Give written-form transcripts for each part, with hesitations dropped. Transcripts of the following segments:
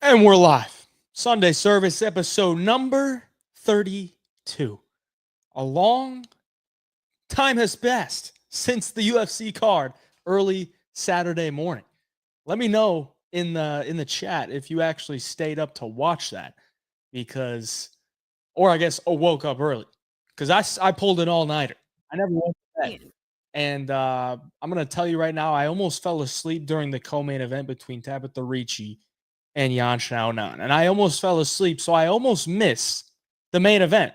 And we're live. Sunday Service episode number 32. A long time has passed since the UFC card early Saturday morning. Let me know in the chat if you actually stayed up to watch that because or I guess woke up early because I pulled an all-nighter. I never went to bed. And I'm going to tell you right now, I almost fell asleep during the co-main event between Tabitha Ricci and Yan Xiaonan. And I almost fell asleep, so I almost missed the main event.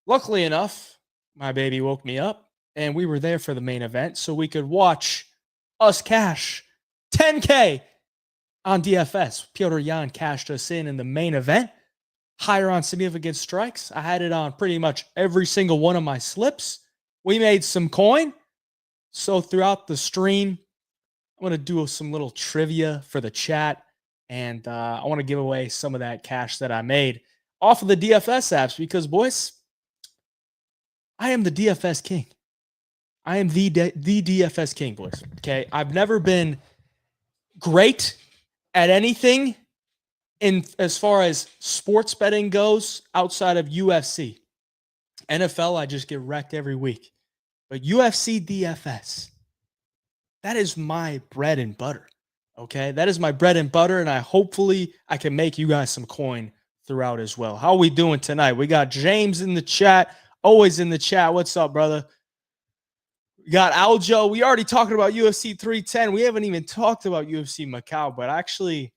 Luckily enough, my baby woke me up, and we were there for the main event so we could watch us cash 10K on DFS. Piotr Yan cashed us in the main event. Higher on significant strikes. I had it on pretty much every single one of my slips. We made some coin. So throughout the stream, I'm going to do some little trivia for the chat. And I want to give away some of that cash that I made off of the DFS apps because, boys, I am the DFS king. I am the DFS king, boys. Okay. I've never been great at anything in as far as sports betting goes outside of UFC. NFL, I just get wrecked every week. But UFC DFS, that is my bread and butter. Okay, that is my bread and butter, and hopefully I can make you guys some coin throughout as well. How are we doing tonight? We got James in the chat, always in the chat. What's up, brother? We got Aljo. We already talking about UFC 310. We haven't even talked about UFC Macau, but I actually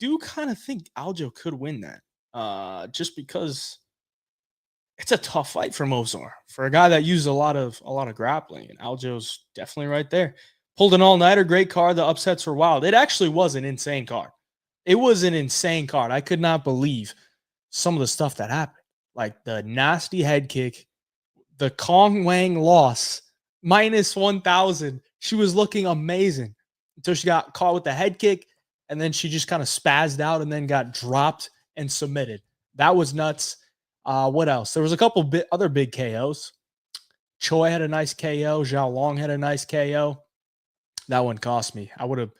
do kind of think Aljo could win that, just because it's a tough fight for Mozart for a guy that used a lot of grappling, and Aljo's definitely right there. Pulled an all-nighter, great card. The upsets were wild. It actually was an insane card. It was an insane card. I could not believe some of the stuff that happened. Like the nasty head kick, the Kong Wang loss, minus 1,000. She was looking amazing until she got caught with the head kick, and then she just kind of spazzed out and then got dropped and submitted. That was nuts. What else? There was a couple other big KOs. Choi had a nice KO. Zhao Long had a nice KO. That one cost me. I would have,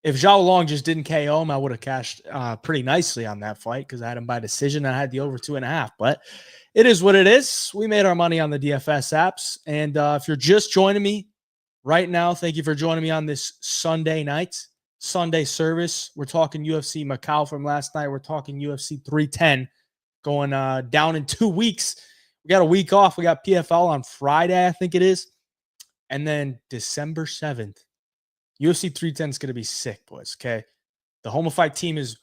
if Zhao Long just didn't KO him, I would have cashed pretty nicely on that fight because I had him by decision. I had the over 2.5, but it is what it is. We made our money on the DFS apps. And if you're just joining me right now, thank you for joining me on this Sunday night, Sunday service. We're talking UFC Macau from last night. We're talking UFC 310 going down in 2 weeks. We got a week off. We got PFL on Friday, I think it is. And then December 7th, UFC 310 is going to be sick, boys, okay? The Home of Fight team is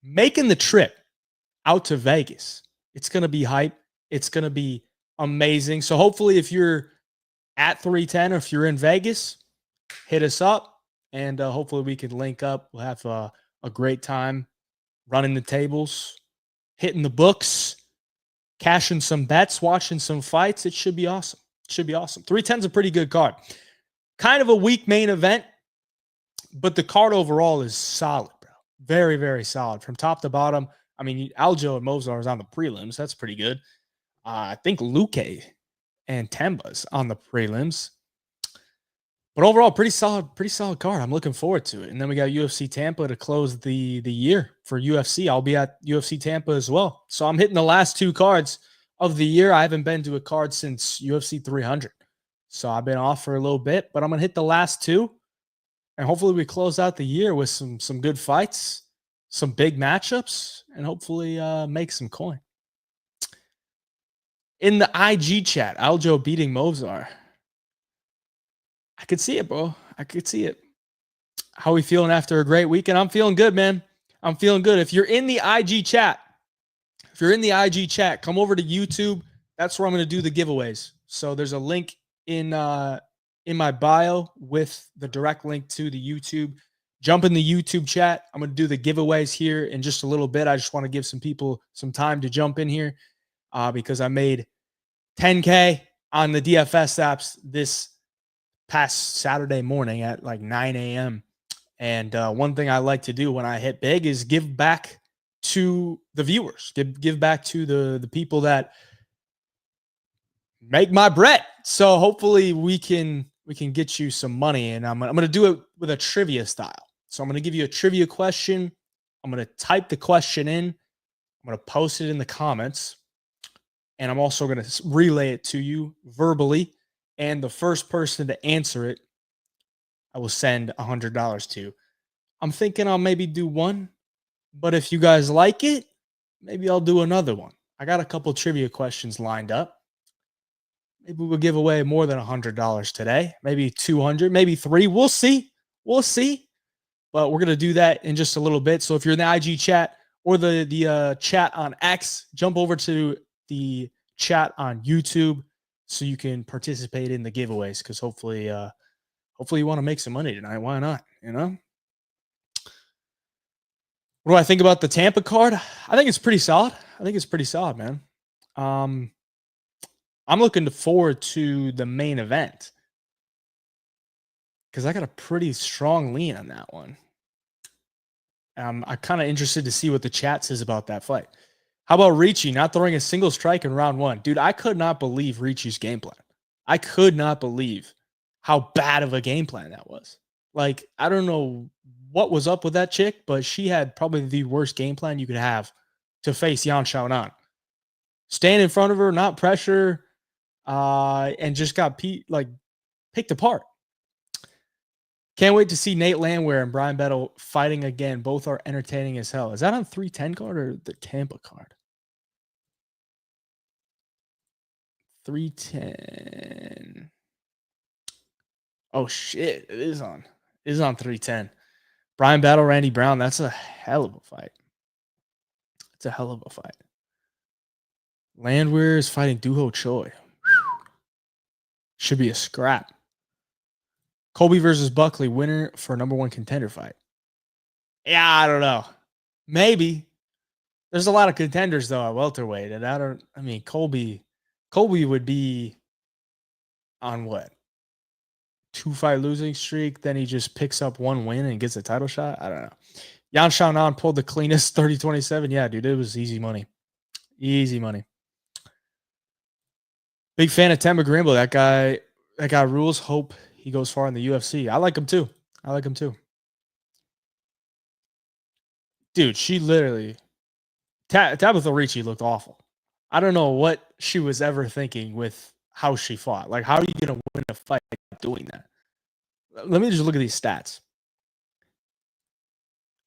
making the trip out to Vegas. It's going to be hype. It's going to be amazing. So hopefully if you're at 310 or if you're in Vegas, hit us up, and hopefully we can link up. We'll have a great time running the tables, hitting the books, cashing some bets, watching some fights. It should be awesome. It should be awesome. 310 is a pretty good card. Kind of a weak main event, but the card overall is solid, bro. Very, very solid from top to bottom. I mean, Aljo and Mozart is on the prelims. That's pretty good. I think Luque and Temba's on the prelims. But overall, pretty solid card. I'm looking forward to it. And then we got UFC Tampa to close the year for UFC. I'll be at UFC Tampa as well. So I'm hitting the last 2 cards of the year. I haven't been to a card since UFC 300. So I've been off for a little bit, but I'm going to hit the last 2. And hopefully we close out the year with some good fights, some big matchups, and hopefully make some coin. In the IG chat, Aljo beating Mozart. I could see it, bro. I could see it. How are we feeling after a great weekend? I'm feeling good, man. I'm feeling good. If you're in the IG chat, come over to YouTube. That's where I'm going to do the giveaways. So there's a link in my bio with the direct link to the YouTube. Jump in the YouTube chat. I'm going to do the giveaways here in just a little bit. I just want to give some people some time to jump in here because I made 10K on the DFS apps this past Saturday morning at like 9 a.m. And one thing I like to do when I hit big is give back to the viewers, give back to the people that make my bread. So hopefully we can get you some money, and I'm going to do it with a trivia style. So I'm going to give you a trivia question. I'm going to type the question in. I'm going to post it in the comments. And I'm also going to relay it to you verbally. And the first person to answer it, I will send $100 to. I'm thinking I'll maybe do one. But if you guys like it, maybe I'll do another one. I got a couple trivia questions lined up. Maybe we'll give away more than $100 today. Maybe 200, maybe 3. We'll see. We'll see. But we're going to do that in just a little bit. So if you're in the IG chat or the chat on X, jump over to the chat on YouTube so you can participate in the giveaways, because hopefully you want to make some money tonight. Why not? You know? What do I think about the Tampa card? I think it's pretty solid. Man. I'm looking forward to the main event because I got a pretty strong lean on that one. I'm kind of interested to see what the chat says about that fight. How about Ricci not throwing a single strike in round 1? Dude, I could not believe Ricci's game plan. I could not believe how bad of a game plan that was. Like, I don't know what was up with that chick, but she had probably the worst game plan you could have to face Yan Xiaonan. Stand in front of her, not pressure, and just got picked apart. Can't wait to see Nate Landwehr and Brian Battle fighting again. Both are entertaining as hell. Is that on 310 card or the Tampa card? 310. Oh shit, it is on 310. Brian Battle, Randy Brown. That's a hell of a fight. It's a hell of a fight. Landwehr is fighting Duho Choi. Should be a scrap. Colby versus Buckley, winner for number 1 contender fight. Yeah, I don't know. Maybe. There's a lot of contenders though at welterweight, and Colby would be on what? 2-fight losing streak, then he just picks up 1 win and gets a title shot. I don't know. Yan Xiaonan pulled the cleanest 30-27. Yeah, dude, it was easy money. Easy money. Big fan of Temba Grimble. That guy rules. Hope he goes far in the UFC. I like him too. Dude, she literally Tabitha Ricci looked awful. I don't know what she was ever thinking with how she fought. Like, how are you going to win a fight doing that? Let me just look at these stats.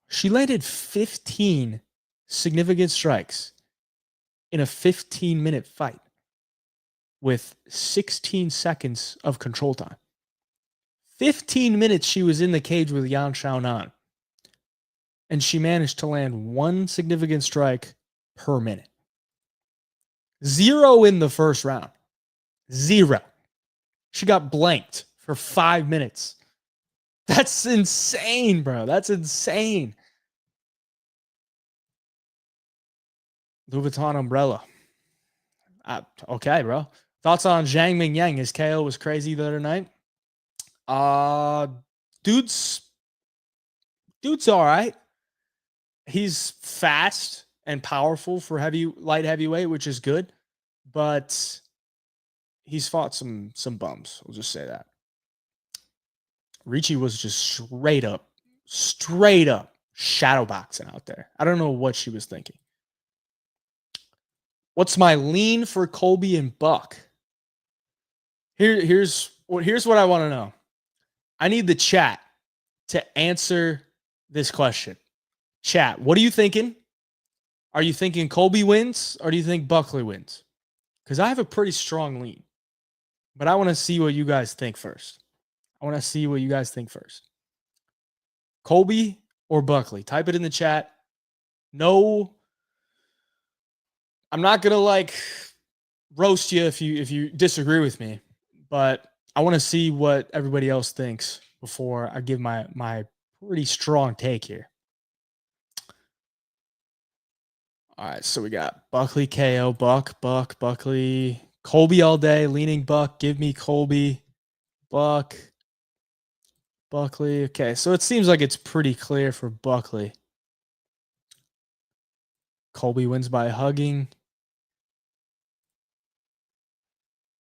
She landed 15 significant strikes in a 15-minute fight with 16 seconds of control time. 15 minutes she was in the cage with Yan Xiaonan, and she managed to land 1 significant strike per minute. 0 in the first round. 0. She got blanked for 5 minutes. That's insane, bro. That's insane. Louis Vuitton umbrella. Okay, bro. Thoughts on Zhang Mingyang? His KO was crazy the other night. Dude's all right. He's fast and powerful for light heavyweight, which is good, but he's fought some bums. We'll just say that. Ricci was just straight up shadowboxing out there. I don't know what she was thinking. What's my lean for Colby and Buck? Here's what I want to know. I need the chat to answer this question. Chat, what are you thinking? Are you thinking Colby wins or do you think Buckley wins? Because I have a pretty strong lean, but I want to see what you guys think first. Colby or Buckley? Type it in the chat. No, I'm not going to roast you if you disagree with me, but I want to see what everybody else thinks before I give my pretty strong take here. All right, so we got Buckley KO, Buckley, Colby all day, leaning Buck. Give me Colby, Buckley. Okay, so it seems like it's pretty clear for Buckley. Colby wins by hugging.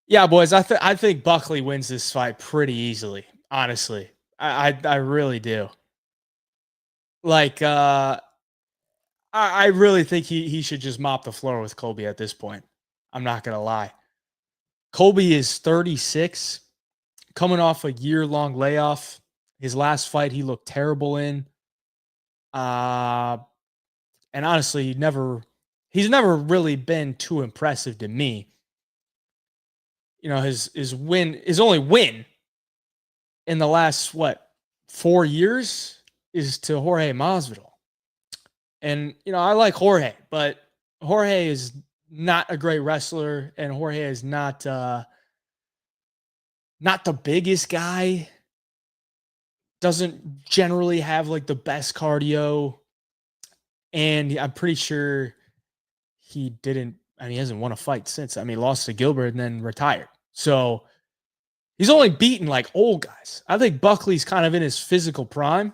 Yeah, boys, I think Buckley wins this fight pretty easily. Honestly, I really do. I really think he should just mop the floor with Colby at this point. I'm not gonna lie. Colby is 36, coming off a year-long layoff. His last fight he looked terrible in. Uh and honestly, he's never really been too impressive to me. You know, his only win in the last 4 years is to Jorge Masvidal. And you know, I like Jorge, but Jorge is not a great wrestler, and Jorge is not the biggest guy. Doesn't generally have like the best cardio, and I'm pretty sure he didn't. I mean, he hasn't won a fight since. I mean, he lost to Gilbert and then retired. So he's only beaten like old guys. I think Buckley's kind of in his physical prime,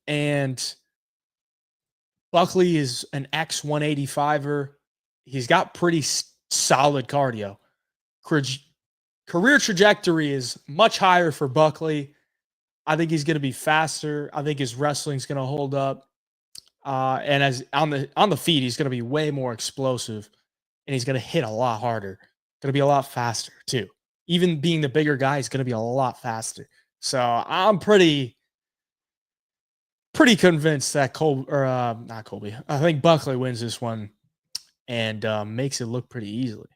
and Buckley is an ex 185er. He's got pretty solid cardio. Career trajectory is much higher for Buckley. I think he's going to be faster. I think his wrestling's going to hold up. And as on the feet, he's going to be way more explosive, and he's going to hit a lot harder. Going to be a lot faster too. Even being the bigger guy, he's going to be a lot faster. So I'm pretty convinced that not Colby. I think Buckley wins this one and makes it look pretty easily.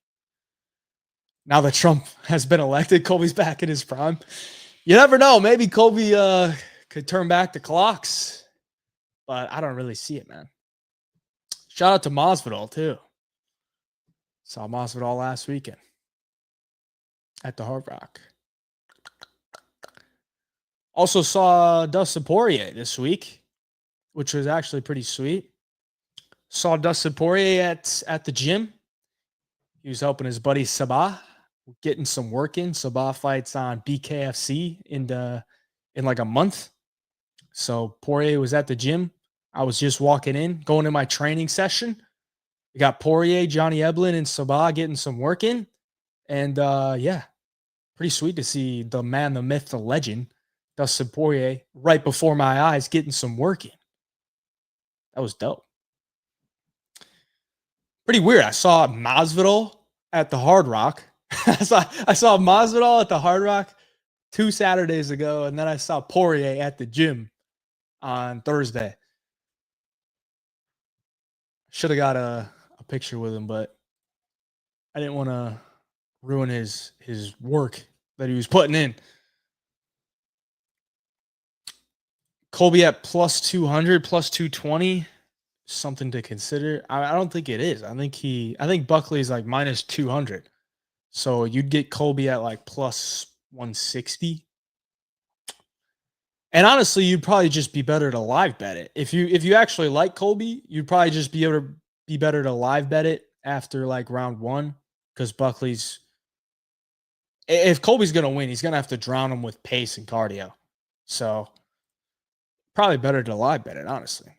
Now that Trump has been elected, Colby's back in his prime. You never know. Maybe Colby could turn back the clocks, but I don't really see it, man. Shout out to Masvidal too. Saw Masvidal last weekend at the Hard Rock. Also saw Dustin Poirier this week, which was actually pretty sweet. Saw Dustin Poirier at the gym. He was helping his buddy Sabah, getting some work in. Sabah fights on BKFC in like a month. So Poirier was at the gym. I was just walking in, going to my training session. We got Poirier, Johnny Eblin, and Sabah getting some work in. And yeah, pretty sweet to see the man, the myth, the legend, Dustin Poirier, right before my eyes getting some work in. That was dope. Pretty weird. I saw Masvidal at the Hard Rock. I saw Masvidal at the Hard Rock 2 Saturdays ago, and then I saw Poirier at the gym on Thursday. Should have got a picture with him, but I didn't want to ruin his work that he was putting in. Colby at plus 200, plus 220, something to consider. I don't think it is. I think Buckley's like minus 200. So you'd get Colby at like plus 160. And honestly, you'd probably just be better to live bet it. If you actually like Colby, you'd probably just be able to be better to live bet it after like round 1, because if Colby's going to win, he's going to have to drown him with pace and cardio. So probably better to live bet it, honestly.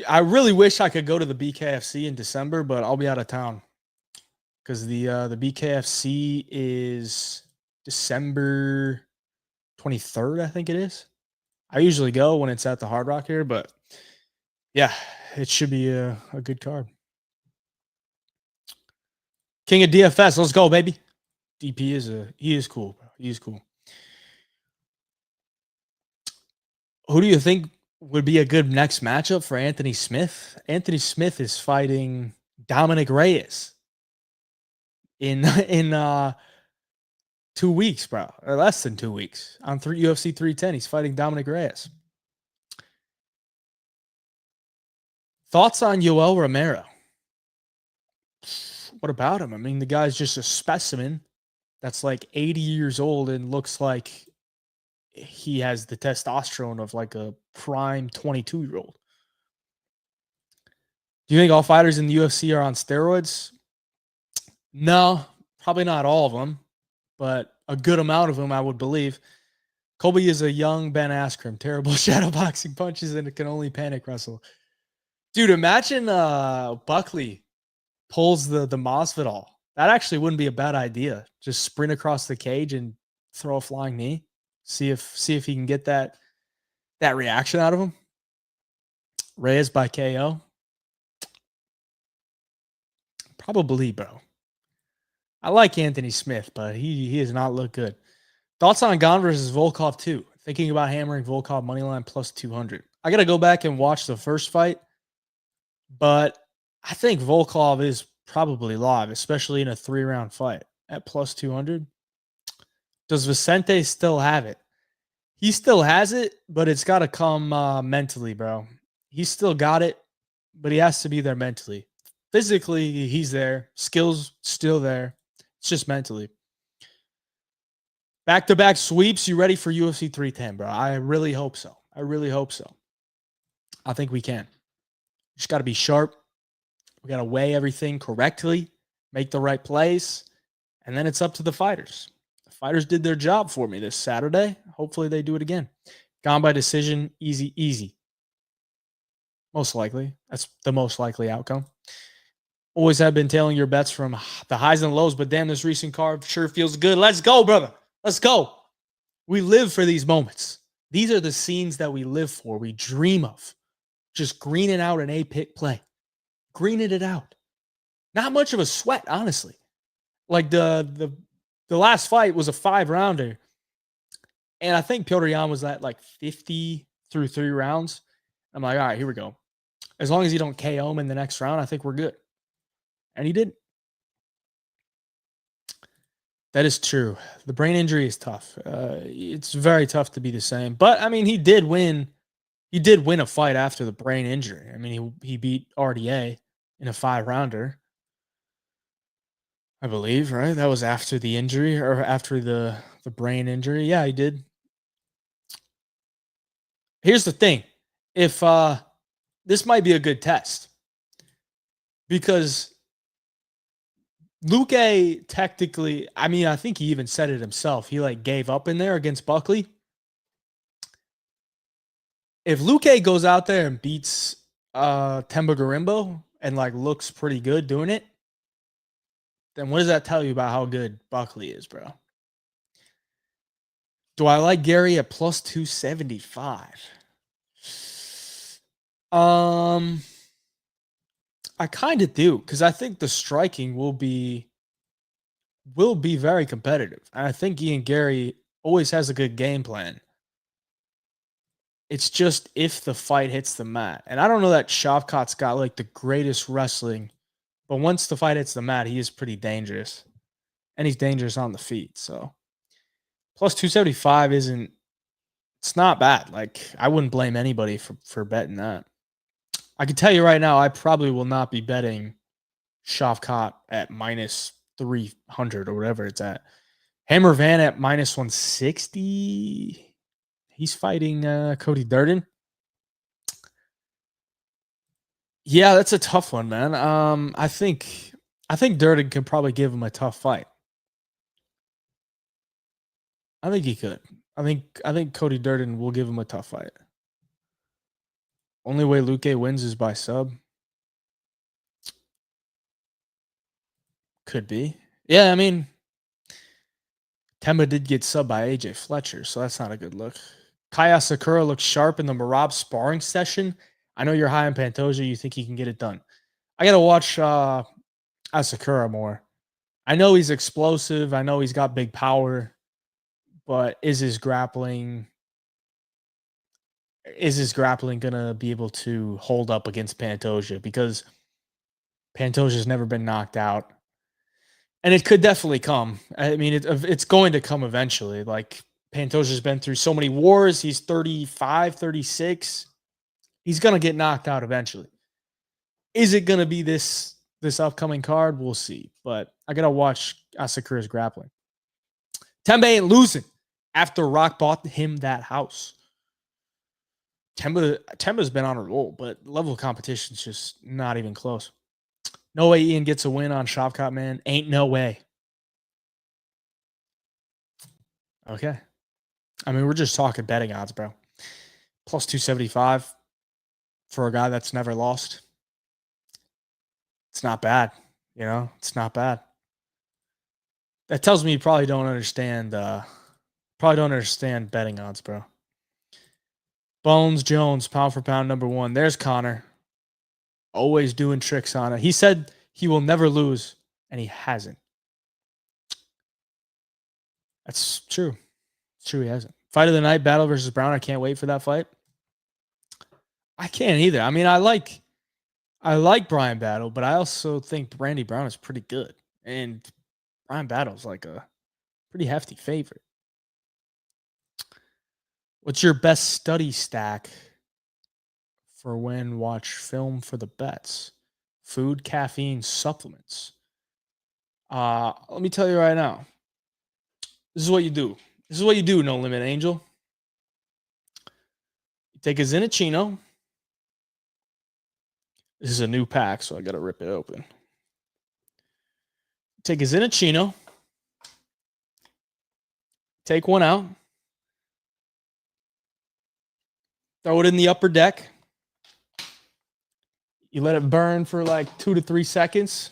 I really wish I could go to the BKFC in December, but I'll be out of town because the BKFC is December 23rd, I think it is. I usually go when it's at the Hard Rock here, but yeah, it should be a good card. King of DFS, let's go, baby. DP is cool, bro. He is cool. Who do you think would be a good next matchup for Anthony Smith? Anthony Smith is fighting Dominic Reyes in 2 weeks, bro, or less than 2 weeks on UFC 310. He's fighting Dominic Reyes. Thoughts on Yoel Romero? What about him? I mean, the guy's just a specimen that's like 80 years old and looks like he has the testosterone of like a prime 22-year-old. Do you think all fighters in the UFC are on steroids? No, probably not all of them, but a good amount of them, I would believe. Colby is a young Ben Askren, terrible shadowboxing punches, and it can only panic wrestle. Dude, imagine Buckley pulls the Masvidal. That actually wouldn't be a bad idea. Just sprint across the cage and throw a flying knee. See if he can get that reaction out of him. Reyes by KO? Probably, bro. I like Anthony Smith, but he does not look good. Thoughts on Gane versus Volkov too? Thinking about hammering Volkov moneyline plus 200. I got to go back and watch the first fight, but I think Volkov is probably live, especially in a 3-round fight at plus 200. Does Vicente still have it? He still has it, but it's got to come mentally, bro. He's still got it, but he has to be there mentally. Physically, he's there. Skills still there. It's just mentally. Back-to-back sweeps. You ready for UFC 310, bro? I really hope so. I really hope so. I think we can. Just got to be sharp. We got to weigh everything correctly, make the right plays, and then it's up to the fighters. The fighters did their job for me this Saturday. Hopefully they do it again. Gone by decision, easy. Most likely. That's the most likely outcome. Always have been tailing your bets from the highs and lows, but damn, this recent card sure feels good. Let's go, brother. Let's go. We live for these moments. These are the scenes that we live for. We dream of. Just greening out an A-pick play. Greening it out. Not much of a sweat, honestly. Like the last fight was a 5-rounder. And I think Piotr Jan was at like 50 through 3 rounds. I'm like, all right, here we go. As long as you don't KO him in the next round, I think we're good. And he did. That is true. The brain injury is tough. It's very tough to be the same. But, I mean, he did win. He did win a fight after the brain injury. I mean, he beat RDA in a 5-rounder. I believe, right? That was after the injury or after the brain injury. Yeah, he did. Here's the thing. If this might be a good test because Luque technically, I mean, I think he even said it himself. He like gave up in there against Buckley. If Luque goes out there and beats Temba Garimbo and like looks pretty good doing it, then what does that tell you about how good Buckley is, bro? Do I like Gary at plus 275? I kind of do because I think the striking will be very competitive. And I think Ian Gary always has a good game plan. It's just if the fight hits the mat. And I don't know that Shavkat's got like the greatest wrestling, but once the fight hits the mat, he is pretty dangerous. And he's dangerous on the feet. So plus 275 it's not bad. Like I wouldn't blame anybody for betting that. I can tell you right now, I probably will not be betting Shavkat at minus 300 or whatever it's at. Hammer Van at minus 160. He's fighting Cody Durden. Yeah, that's a tough one, man. I think Durden can probably give him a tough fight. I think he could. I think Cody Durden will give him a tough fight. Only way Luque wins is by sub. Could be. Yeah, I mean, Temba did get subbed by AJ Fletcher, so that's not a good look. Kaya Sakura looks sharp in the Merab sparring session. I know you're high on Pantoja. You think he can get it done. I got to watch Asakura more. I know he's explosive. I know he's got big power. But is his grappling going to be able to hold up against Pantoja? Because Pantoja's never been knocked out. And it could definitely come. I mean, it's going to come eventually. Like, Pantoja's been through so many wars. He's 35, 36. He's going to get knocked out eventually. Is it going to be this upcoming card? We'll see. But I got to watch Asakura's grappling. Temba ain't losing after Rock bought him that house. Temba's been on a roll, but level of competition is just not even close. No way Ian gets a win on Shavkat, man. Ain't no way. Okay. I mean, we're just talking betting odds, bro. Plus 275 for a guy that's never lost. It's not bad. You know, it's not bad. That tells me you probably don't understand betting odds, bro. Bones Jones, pound for pound, number 1. There's Connor. Always doing tricks on it. He said he will never lose, and he hasn't. That's true. It's true, he hasn't. Fight of the night, Battle versus Brown. I can't wait for that fight. I can't either. I mean, I like Brian Battle, but I also think Randy Brown is pretty good. And Brian Battle's like a pretty hefty favorite. What's your best study stack for when watch film for the bets? Food, caffeine, supplements. Let me tell you right now. This is what you do. This is what you do, No Limit Angel. You take a Zinachino. This is a new pack, so I got to rip it open. Take a Zinachino. Take one out. Throw it in the upper deck. You let it burn for like 2 to 3 seconds.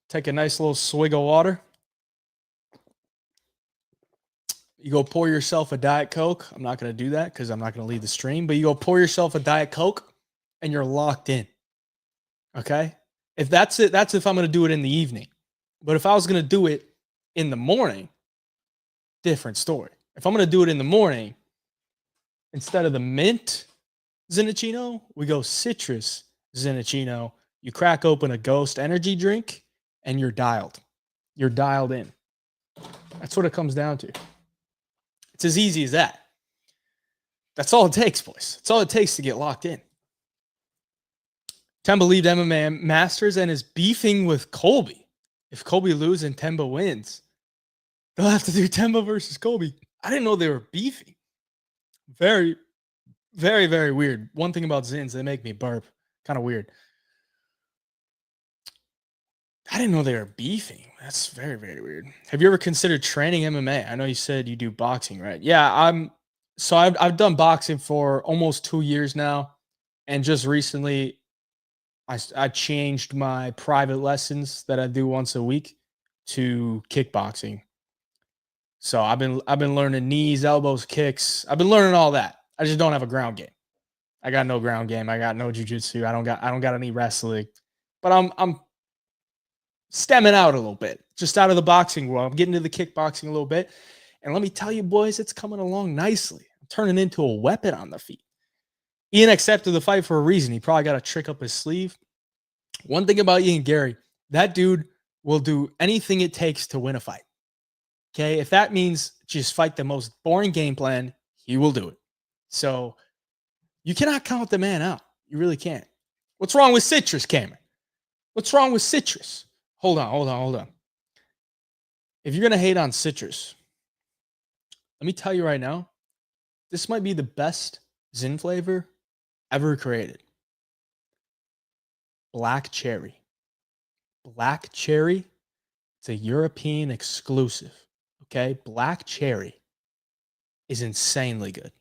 Take a nice little swig of water. You go pour yourself a Diet Coke. I'm not going to do that because I'm not going to leave the stream. But you go pour yourself a Diet Coke and you're locked in. Okay? If that's it, that's if I'm going to do it in the evening. But if I was going to do it in the morning, different story. If I'm going to do it in the morning, instead of the mint Zinachino, we go citrus Zinachino. You crack open a Ghost energy drink and you're dialed. You're dialed in. That's what it comes down to. It's as easy as that. That's all it takes, boys. That's all it takes to get locked in. Temba lead MMA Masters and is beefing with Colby. If Colby loses and Temba wins, they'll have to do Temba versus Colby. I didn't know they were beefing. Very, very, very weird. One thing about Zins, they make me burp. Kind of weird. I didn't know they were beefing. That's very, very weird. Have you ever considered training MMA? I know you said you do boxing, right? Yeah, I've done boxing for almost 2 years now, and just recently, I changed my private lessons that I do once a week to kickboxing. So I've been learning knees, elbows, kicks. I've been learning all that. I just don't have a ground game. I got no ground game. I got no jiu-jitsu. I don't got any wrestling. But I'm stemming out a little bit, just out of the boxing world. I'm getting into the kickboxing a little bit. And let me tell you, boys, it's coming along nicely. I'm turning into a weapon on the feet. Ian accepted the fight for a reason. He probably got a trick up his sleeve. One thing about Ian Gary, that dude will do anything it takes to win a fight. Okay? If that means just fight the most boring game plan, he will do it. So you cannot count the man out. You really can't. What's wrong with citrus, Cameron? What's wrong with citrus? Hold on. If you're going to hate on citrus, let me tell you right now, this might be the best Zin flavor ever created. Black cherry. Black cherry. It's a European exclusive. Okay? Black cherry is insanely good.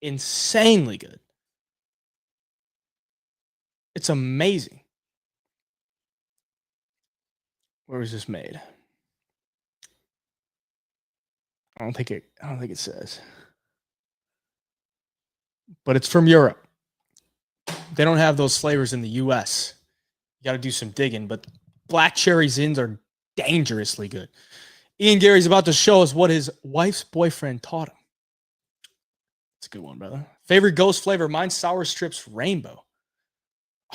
Insanely good. It's amazing. Where was this made? I don't think it says. But it's from Europe. They don't have those flavors in the US. You got to do some digging, but black cherry Zins are dangerously good. Ian Gary's about to show us what his wife's boyfriend taught him. It's a good one, brother. Favorite Ghost flavor? Mine's Sour Strips Rainbow.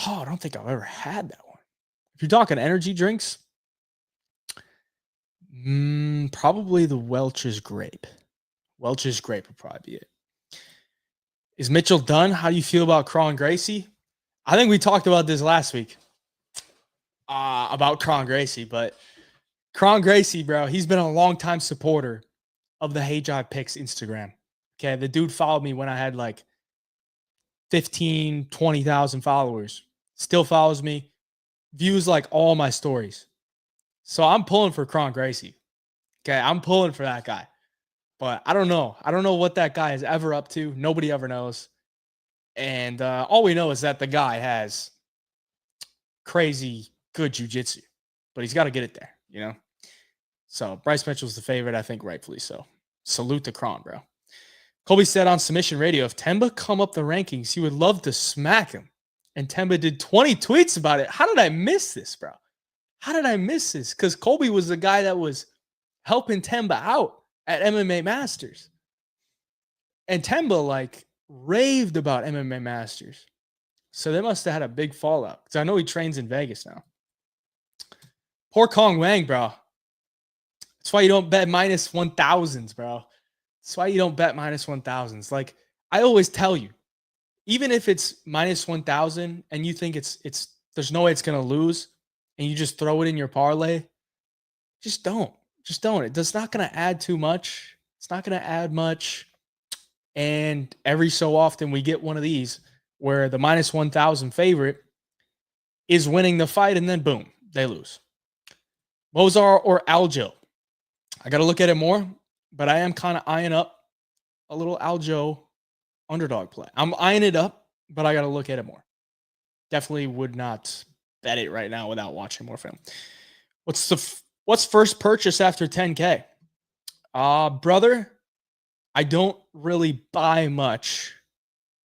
Oh, I don't think I've ever had that one. If you're talking energy drinks, probably the Welch's Grape. Welch's Grape would probably be it. Is Mitchell done? How do you feel about Kron Gracie? I think we talked about this last week about Kron Gracie, but Kron Gracie, bro, he's been a long-time supporter of the Hey Jive Picks Instagram. Okay, the dude followed me when I had like 15, 20,000 followers. Still follows me. Views like all my stories. So I'm pulling for Kron Gracie. Okay, I'm pulling for that guy. But I don't know. I don't know what that guy is ever up to. Nobody ever knows. And all we know is that the guy has crazy good jiu-jitsu. But he's got to get it there, you know? So Bryce Mitchell's the favorite, I think rightfully so. Salute to Kron, bro. Colby said on Submission Radio, if Temba come up the rankings, he would love to smack him. And Temba did 20 tweets about it. How did I miss this, bro? How did I miss this? Because Colby was the guy that was helping Temba out at MMA Masters. And Temba, like, raved about MMA Masters. So they must have had a big fallout. Because I know he trains in Vegas now. Poor Kong Wang, bro. That's why you don't bet minus 1,000s, bro. That's why you don't bet minus 1,000s. Like, I always tell you, even if it's minus 1,000 and you think it's there's no way it's going to lose and you just throw it in your parlay, just don't. Just don't. It's not going to add too much. It's not going to add much. And every so often we get one of these where the minus 1,000 favorite is winning the fight and then boom, they lose. Mozart or Aljo? I got to look at it more, but I am kind of eyeing up a little Aljo underdog play. I'm eyeing it up, but I got to look at it more. Definitely would not bet it right now without watching more film. What's first purchase after 10K? Brother, I don't really buy much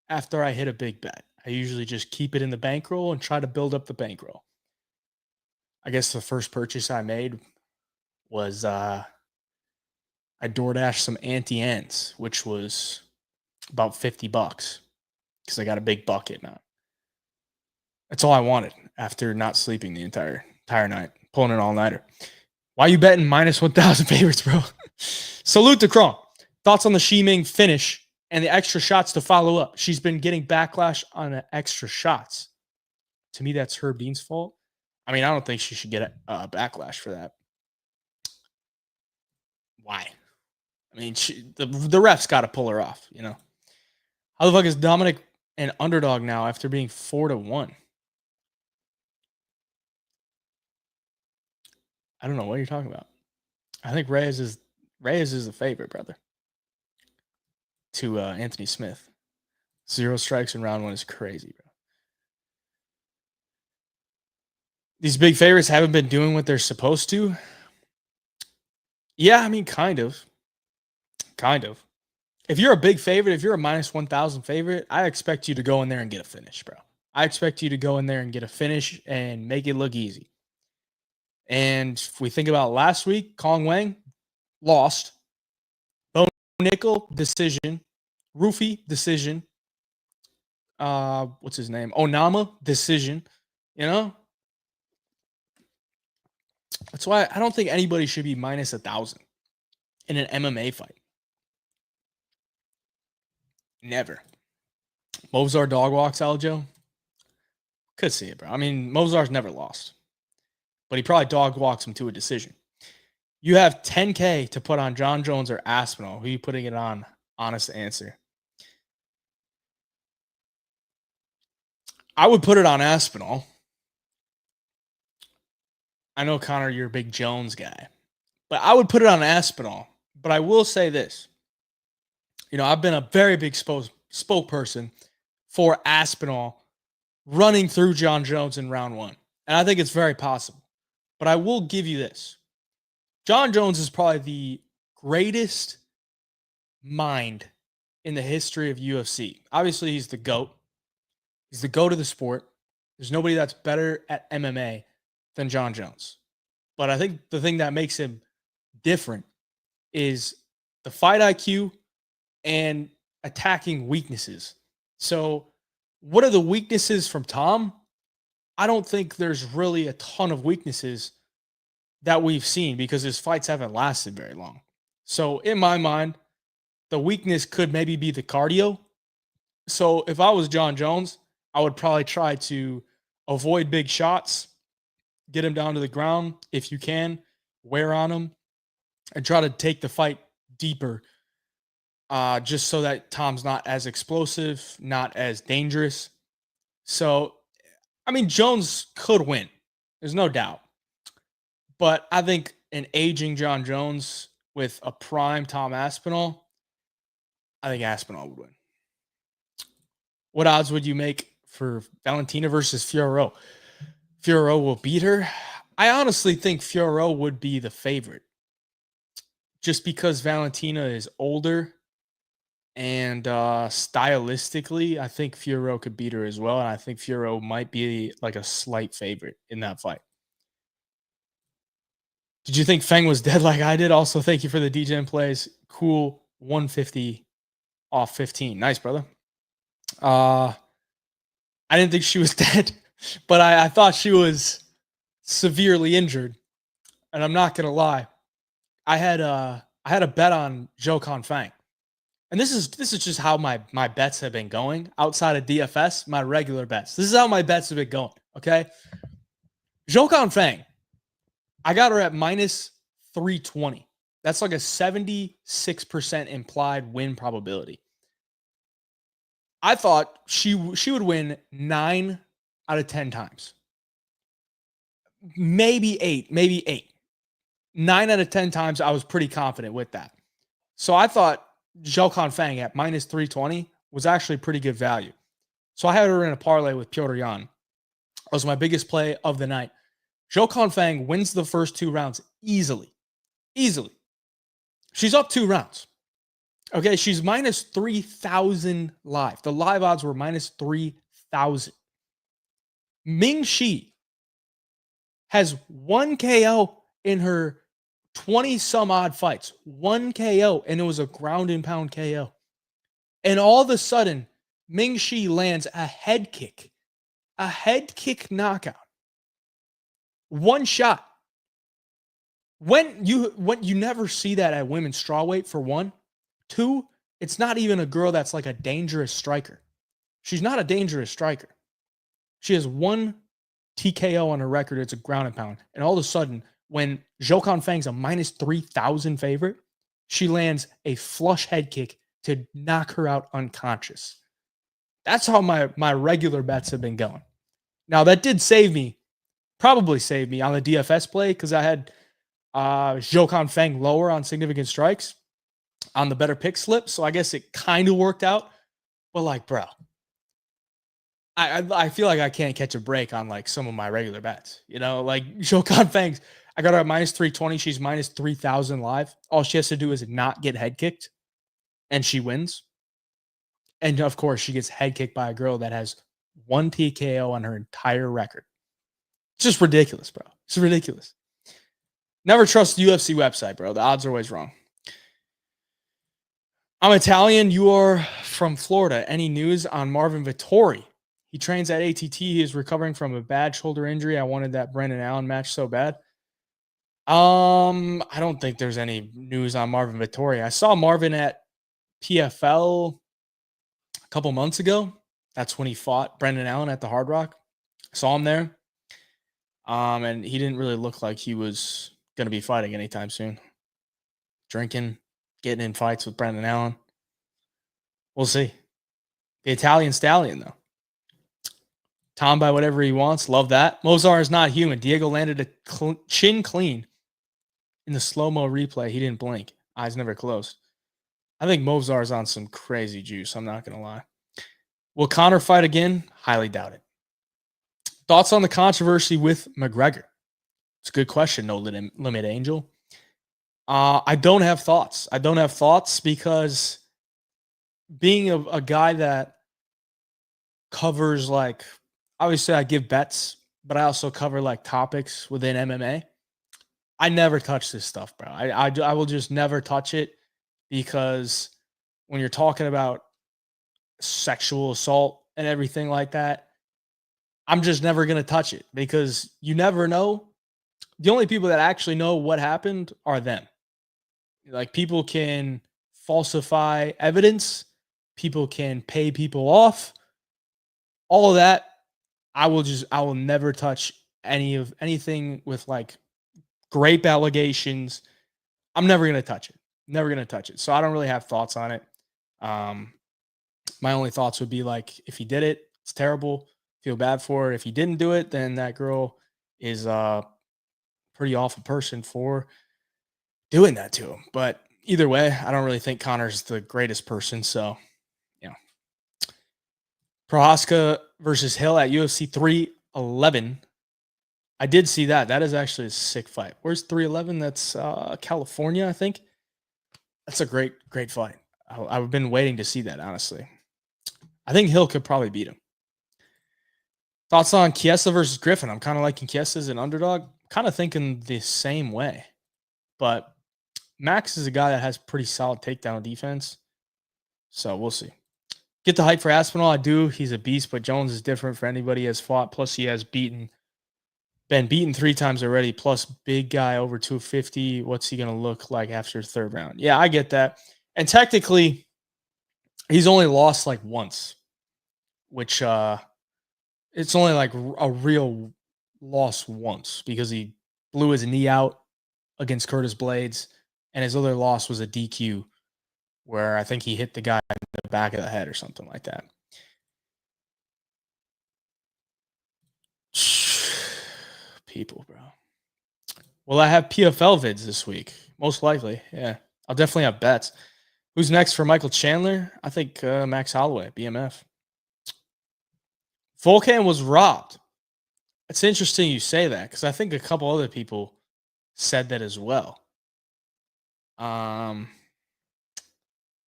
after I hit a big bet. I usually just keep it in the bankroll and try to build up the bankroll. I guess the first purchase I made was I DoorDashed some Auntie-Anne's, which was about $50 because I got a big bucket now. That's all I wanted after not sleeping the entire night, pulling an all-nighter. Why are you betting minus 1,000 favorites, bro? Salute to Kron. Thoughts on the Shiming finish and the extra shots to follow up? She's been getting backlash on the extra shots. To me, that's Herb Dean's fault. I mean, I don't think she should get a backlash for that. Why? I mean, the ref's got to pull her off, you know? How the fuck is Dominic an underdog now after being 4-1? I don't know what you're talking about. I think Reyes is the favorite, brother, to Anthony Smith. 0 strikes in round 1 is crazy, bro. These big favorites haven't been doing what they're supposed to. Yeah, I mean, kind of. If you're a big favorite, if you're a minus 1,000 favorite, I expect you to go in there and get a finish, bro. I expect you to go in there and get a finish and make it look easy. And if we think about last week, Kong Wang lost. Bo Nickel, decision. Rufy, decision. What's his name? Onama, decision. You know? That's why I don't think anybody should be minus 1,000 in an MMA fight. Never. Mozart dog walks, Aljo. Could see it, bro. I mean, Mozart's never lost. But he probably dog walks him to a decision. You have 10K to put on John Jones or Aspinall. Who are you putting it on? Honest answer. I would put it on Aspinall. I know, Connor, you're a big Jones guy. But I would put it on Aspinall. But I will say this. You know, I've been a very big spokesperson for Aspinall running through John Jones in round 1. And I think it's very possible. But I will give you this. John Jones is probably the greatest mind in the history of UFC. Obviously, he's the GOAT. He's the GOAT of the sport. There's nobody that's better at MMA than John Jones. But I think the thing that makes him different is the fight IQ and attacking weaknesses. So what are the weaknesses from Tom? I don't think there's really a ton of weaknesses that we've seen because his fights haven't lasted very long. So in my mind, the weakness could maybe be the cardio. So if I was John Jones, I would probably try to avoid big shots, get him down to the ground if you can, wear on him, and try to take the fight deeper, just so that Tom's not as explosive, not as dangerous. So, I mean, Jones could win. There's no doubt. But I think an aging John Jones with a prime Tom Aspinall, I think Aspinall would win. What odds would you make for Valentina versus Fiorot? Fiorot will beat her. I honestly think Fiorot would be the favorite. Just because Valentina is older And stylistically, I think Furo could beat her as well. And I think Furo might be like a slight favorite in that fight. Did you think Feng was dead like I did? Also, thank you for the DJ plays. Cool 150 off 15. Nice, brother. I didn't think she was dead, but I thought she was severely injured. And I'm not gonna lie, I had a bet on Zhou Confang. And this is just how my bets have been going outside of DFS, my regular bets. This is how my bets have been going. Okay. Zhou Confang, I got her at minus 320. That's like a 76% implied win probability. I thought she would win 9 out of 10 times. Maybe 8. 9 out of 10 times, I was pretty confident with that. So I thought Zhou Confang at minus 320 was actually pretty good value. So I had her in a parlay with Piotr Jan. It was my biggest play of the night. Zhou Confang wins the first 2 rounds easily. Easily. She's up 2 rounds. Okay, she's minus 3,000 live. The live odds were minus 3,000. Ming Shi has 1 KO in her 20 some odd fights. 1 KO, and it was a ground and pound KO. And all of a sudden, Ming Shi lands a head kick knockout. 1 shot. When you never see that at women's strawweight, for 1. 2, it's not even a girl that's like a dangerous striker. She's not a dangerous striker. She has 1 TKO on her record. It's a ground and pound. And all of a sudden, when Zhou Confang's a minus 3,000 favorite, she lands a flush head kick to knock her out unconscious. That's how my regular bets have been going. Now, that did probably save me on the DFS play, because I had Zhou Confang lower on significant strikes on the better pick slip. So I guess it kind of worked out. But like, bro, I feel like I can't catch a break on like some of my regular bets. You know, like Zhou Confang's, I got her at minus 320. She's minus 3,000 live. All she has to do is not get head kicked, and she wins. And of course, she gets head kicked by a girl that has 1 TKO on her entire record. It's just ridiculous, bro. It's ridiculous. Never trust the UFC website, bro. The odds are always wrong. I'm Italian. You are from Florida. Any news on Marvin Vettori? He trains at ATT. He is recovering from a bad shoulder injury. I wanted that Brendan Allen match so bad. I don't think there's any news on Marvin Vettori. I saw Marvin at PFL a couple months ago. That's when he fought Brendan Allen at the Hard Rock. I saw him there. And he didn't really look like he was going to be fighting anytime soon. Drinking, getting in fights with Brendan Allen. We'll see. The Italian stallion, though. Tom by whatever he wants. Love that. Mozart is not human. Diego landed a chin clean in the slow-mo replay. He didn't blink. Eyes never closed. I think Mozart's on some crazy juice. I'm not going to lie. Will Conor fight again? Highly doubt it. Thoughts on the controversy with McGregor? It's a good question, No Limit Angel. I don't have thoughts. I don't have thoughts because being a guy that covers, like, obviously I give bets, but I also cover like topics within MMA. I never touch this stuff, bro. I will just never touch it, because when you're talking about sexual assault and everything like that, I'm just never going to touch it, because you never know. The only people that actually know what happened are them. Like, people can falsify evidence. People can pay people off. All of that. I will never touch anything with like grape allegations. I'm never going to touch it. Never going to touch it. So I don't really have thoughts on it. My only thoughts would be like, if he did it, it's terrible. Feel bad for it. If he didn't do it, then that girl is a pretty awful person for doing that to him. But either way, I don't really think Conor's the greatest person. So, yeah. Prohaska versus Hill at UFC 311. I did see that. That is actually a sick fight. Where's 311? That's California, I think. That's a great fight. I've been waiting to see that, honestly. I think Hill could probably beat him. Thoughts on Chiesa versus Griffin? I'm kind of liking Chiesa as an underdog. Kind of thinking the same way. But Max is a guy that has pretty solid takedown defense. So we'll see. Get the hype for Aspinall. I do. He's a beast, but Jones is different for anybody he has fought. Plus, he has been beaten 3 times already. Plus, big guy over 250. What's he going to look like after the 3rd round? Yeah, I get that. And technically, he's only lost like once, which it's only like a real loss once because he blew his knee out against Curtis Blades, and his other loss was a DQ where I think he hit the guy in the back of the head or something like that. People, bro. Will I have PFL vids this week? Most likely, yeah. I'll definitely have bets. Who's next for Michael Chandler? I think Max Holloway, BMF. Volkan was robbed. It's interesting you say that because I think a couple other people said that as well.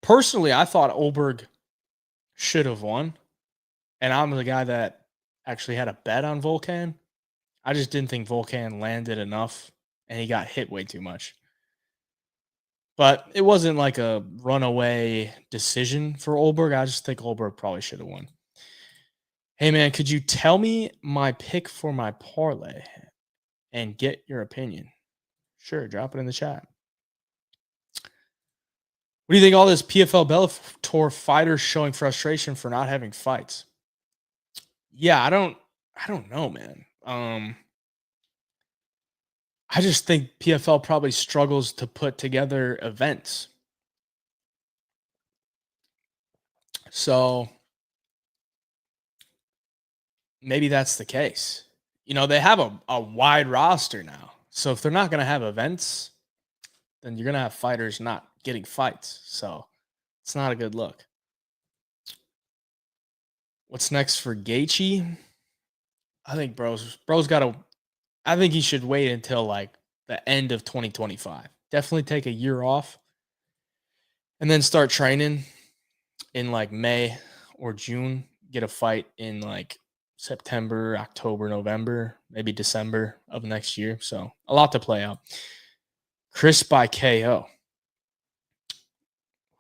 Personally, I thought Olberg should have won, and I'm the guy that actually had a bet on Volkan. I just didn't think Volkan landed enough, and he got hit way too much. But it wasn't like a runaway decision for Olberg. I just think Olberg probably should have won. Hey, man, could you tell me my pick for my parlay and get your opinion? Sure, drop it in the chat. What do you think all this PFL Bellator fighters showing frustration for not having fights? Yeah, I don't know, man. I just think PFL probably struggles to put together events. So maybe that's the case. You know, they have a wide roster now. So if they're not going to have events, then you're going to have fighters not getting fights. So it's not a good look. What's next for Gaethje? I think bro's got to. I think he should wait until like the end of 2025. Definitely take a year off and then start training in like May or June. Get a fight in like September, October, November, maybe December of next year. So a lot to play out. Chris by KO.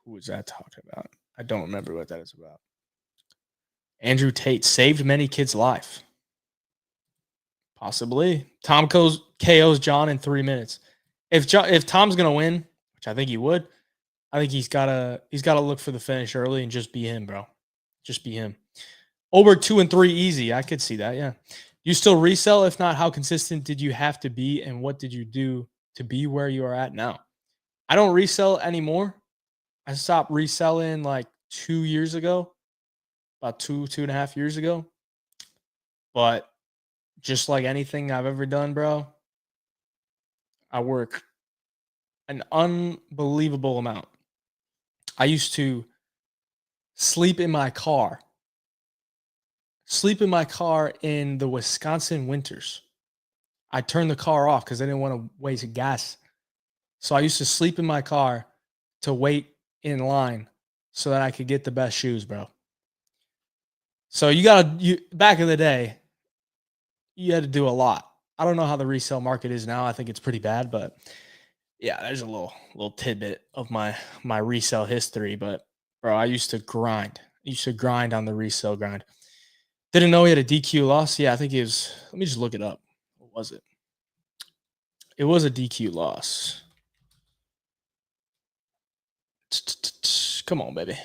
Who was that talking about? I don't remember what that is about. Andrew Tate saved many kids' life. Possibly. Tom KO's John in 3 minutes. If Tom's gonna win, which I think he would, I think he's gotta look for the finish early and just be him, bro. Just be him. Over 2 and 3 easy. I could see that. Yeah. You still resell? If not, how consistent did you have to be, and what did you do to be where you are at now? I don't resell anymore. I stopped reselling like 2 years ago, about 2.5 years ago. But just like anything I've ever done, bro, I work an unbelievable amount. I used to sleep in my car in the Wisconsin winters. I turned the car off because I didn't want to waste gas. So I used to sleep in my car to wait in line so that I could get the best shoes, bro. So back in the day, you had to do a lot. I don't know how the resale market is now. I think it's pretty bad, but yeah, there's a little tidbit of my resale history. But bro, I used to grind. On the resale grind. Didn't know he had a DQ loss. Yeah, I think it was. Let me just look it up. What was it? It was a DQ loss. Come on, baby.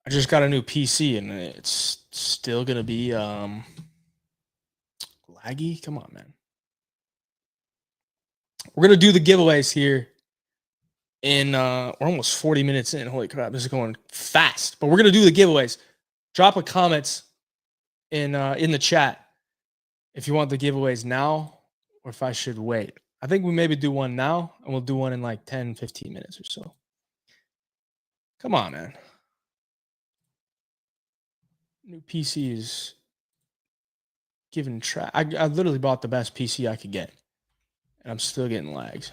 I just got a new PC and it's still gonna be laggy. Come on, man. We're gonna do the giveaways here in we're almost 40 minutes in. Holy crap, this is going fast. But we're gonna do the giveaways. Drop a comments in the chat if you want the giveaways now or if I should wait. I think we maybe do one now and we'll do one in like 10, 15 minutes or so. Come on, man. New PC is giving track. I literally bought the best PC I could get, and I'm still getting lags.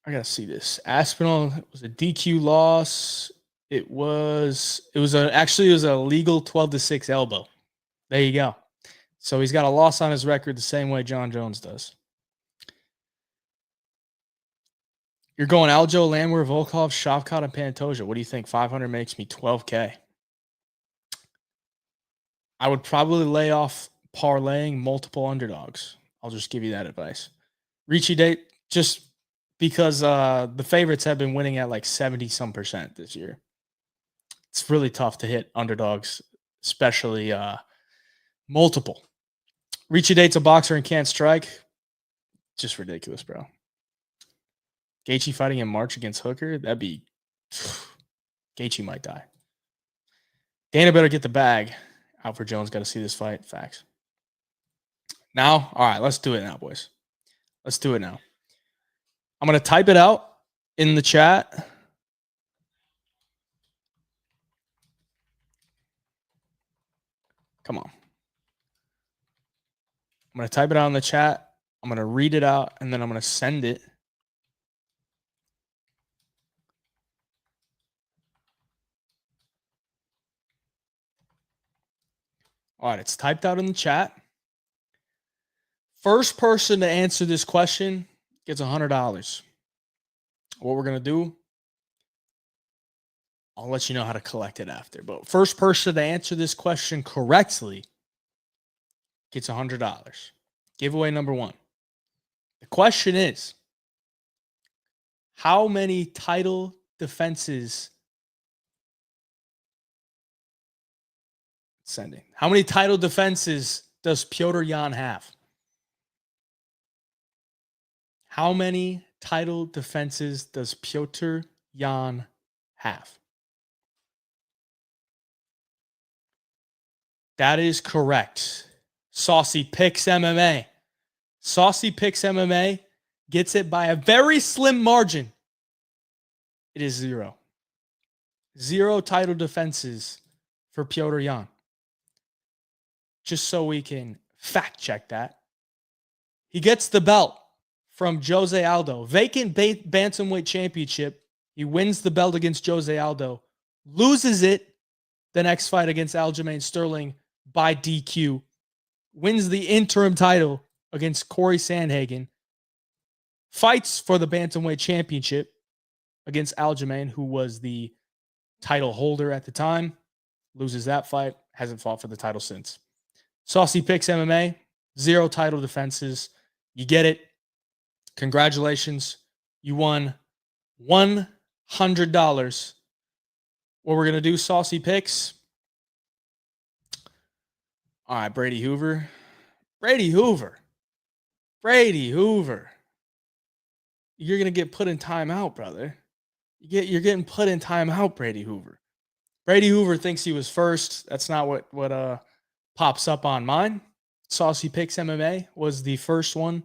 I gotta see this. Aspinall was a DQ loss. It was a legal 12-6 elbow. There you go. So he's got a loss on his record the same way John Jones does. You're going Aljo, Landwehr, Volkov, Shavkat, and Pantoja. What do you think? 500 makes me 12K. I would probably lay off parlaying multiple underdogs. I'll just give you that advice. Ricci date, just because the favorites have been winning at like 70% this year. It's really tough to hit underdogs, especially multiple. Ricci date's a boxer and can't strike. Just ridiculous, bro. Gaethje fighting in March against Hooker. That'd be Gaethje might die. Dana better get the bag. Alfred Jones got to see this fight. Facts. Now, all right, let's do it now, boys. Let's do it now. I'm going to type it out in the chat. Come on. I'm going to type it out in the chat. I'm going to read it out, and then I'm going to send it. All right, it's typed out in the chat. First person to answer this question gets $100. What we're going to do, I'll let you know how to collect it after. But first person to answer this question correctly gets $100. Giveaway number one. The question is, how many title defenses sending? How many title defenses does Petr Yan have? How many title defenses does Petr Yan have? That is correct. Saucy Picks MMA. Saucy Picks MMA gets it by a very slim margin. It is 0. 0 title defenses for Petr Yan. Just so we can fact check that. He gets the belt from Jose Aldo. Vacant bantamweight championship. He wins the belt against Jose Aldo. Loses it the next fight against Aljamain Sterling by DQ. Wins the interim title against Corey Sandhagen. Fights for the bantamweight championship against Aljamain, who was the title holder at the time. Loses that fight. Hasn't fought for the title since. Saucy Picks MMA. 0 title defenses. You get it. Congratulations. You won $100. What we're going to do, Saucy Picks. All right, Brady Hoover. Brady Hoover. You're going to get put in timeout, brother. You're getting put in timeout, Brady Hoover. Brady Hoover thinks he was first. That's not what pops up on mine. Saucy Picks MMA was the first one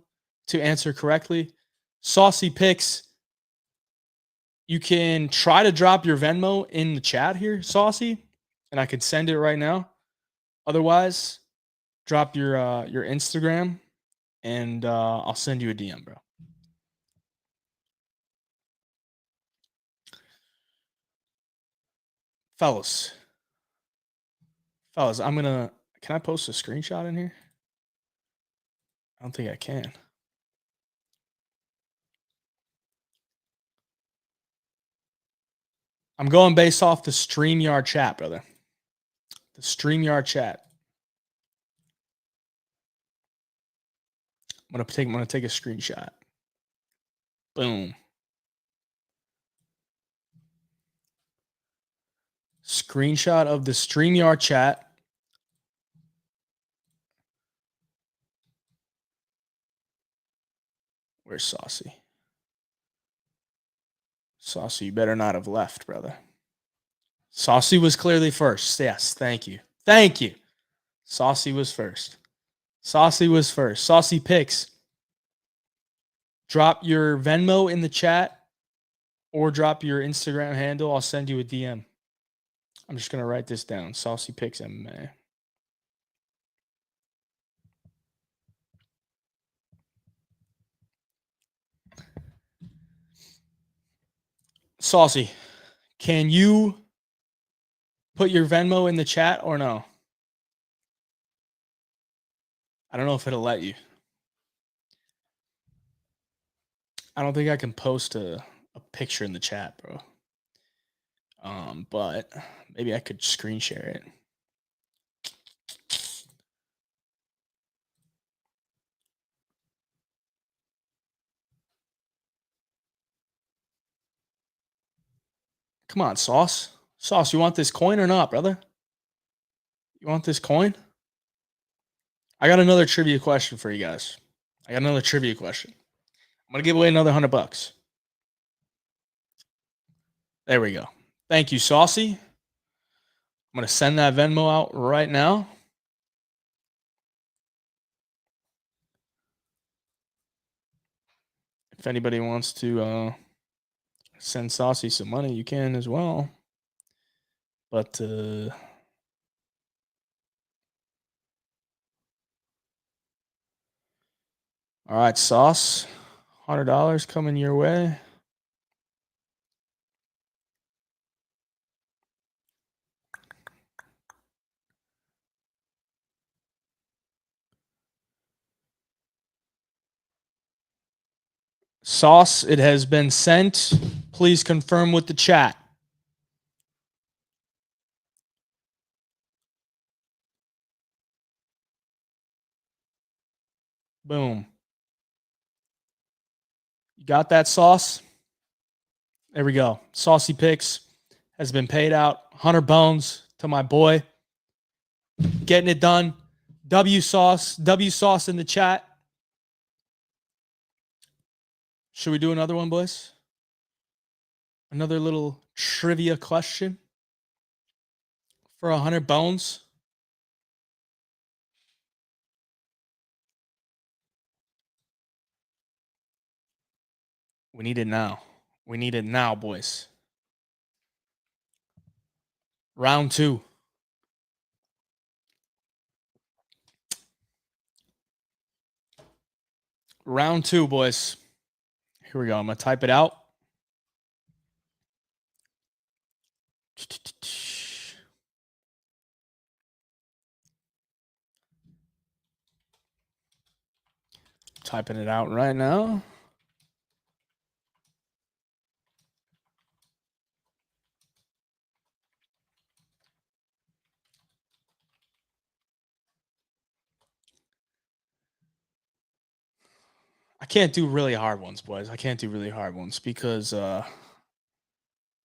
to answer correctly. Saucy Picks, you can try to drop your Venmo in the chat here, Saucy, and I could send it right now. Otherwise, drop your Instagram, and I'll send you a DM, bro. Fellas, can I post a screenshot in here? I don't think I can. I'm going based off the StreamYard chat, brother. The StreamYard chat. I'm gonna take a screenshot. Boom. Screenshot of the StreamYard chat. Where's Saucy? Saucy, you better not have left, brother. Saucy was clearly first. Yes, thank you. Thank you. Saucy was first. Saucy Picks. Drop your Venmo in the chat or drop your Instagram handle. I'll send you a DM. I'm just going to write this down. Saucy Picks MMA. Saucy, can you put your Venmo in the chat or no? I don't know if it'll let you. I don't think I can post a picture in the chat, bro. But maybe I could screen share it. Come on, Sauce. Sauce, you want this coin or not, brother? You want this coin? I got another trivia question for you guys. I'm going to give away another $100. There we go. Thank you, Saucy. I'm going to send that Venmo out right now. If anybody wants to send Saucy some money, you can as well. But all right, Sauce, $100 coming your way. Sauce, it has been sent. Please confirm with the chat. Boom. You got that, Sauce? There we go. Saucy Picks has been paid out. 100 bones to my boy. Getting it done. W Sauce in the chat. Should we do another one, boys? Another little trivia question for 100 bones. We need it now. We need it now, boys. Round 2. Round 2, boys. Here we go. I'm going to type it out. Typing it out right now. I can't do really hard ones, boys. I can't do really hard ones because I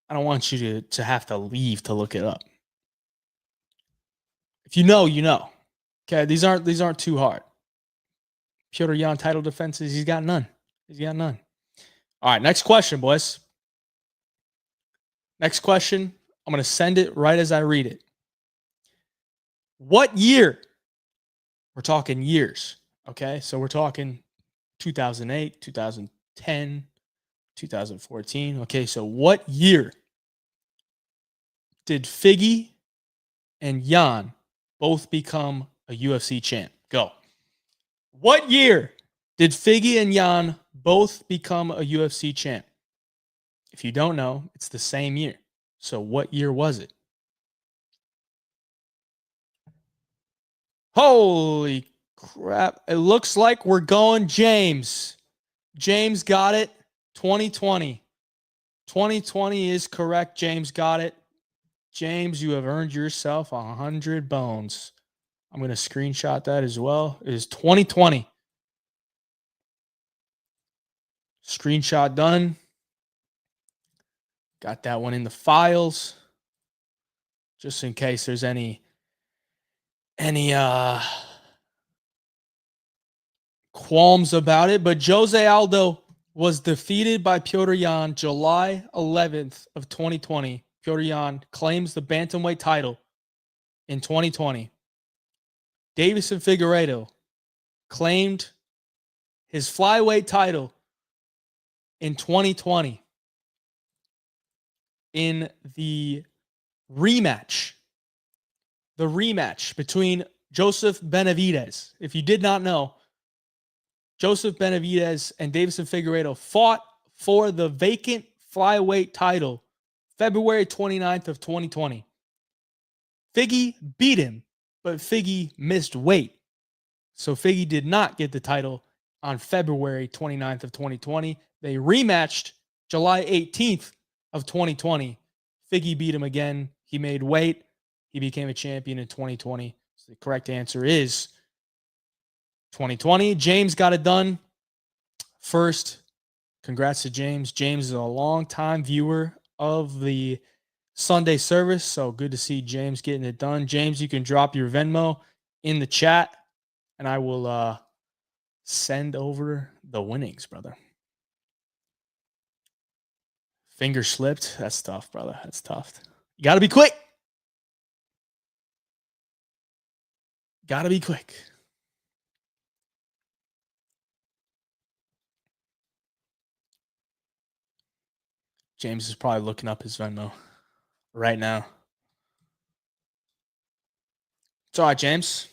don't want you to have to leave to look it up. If you know, you know. Okay, these aren't too hard. Petr Yan title defenses, he's got none. All right, next question, boys. Next question. I'm going to send it right as I read it. What year? We're talking years, okay? So we're talking 2008, 2010, 2014. Okay, so what year did Figgy and Yan both become a UFC champ? Go. What year did Figgy and Yan both become a UFC champ? If you don't know, it's the same year. So what year was it? Holy crap. It looks like we're going James. James got it. 2020. 2020 is correct. James got it. James, you have earned yourself 100 bones. I'm going to screenshot that as well. It is 2020. Screenshot done. Got that one in the files. Just in case there's any qualms about it. But Jose Aldo was defeated by Petr Yan July 11th of 2020. Petr Yan claims the bantamweight title in 2020. Davison Figueiredo claimed his flyweight title in 2020 in the rematch. The rematch between Joseph Benavidez. If you did not know, Joseph Benavidez and Davison Figueiredo fought for the vacant flyweight title February 29th of 2020. Figgy beat him, but Figgy missed weight. So Figgy did not get the title on February 29th of 2020. They rematched July 18th of 2020. Figgy beat him again. He made weight. He became a champion in 2020. So the correct answer is 2020. James got it done first. Congrats to James. James is a longtime viewer of the Sunday service, so good to see James getting it done. James, you can drop your Venmo in the chat, and I will send over the winnings, brother. Finger slipped. That's tough, brother. That's tough. You got to be quick. Got to be quick. James is probably looking up his Venmo right now. It's all right, James.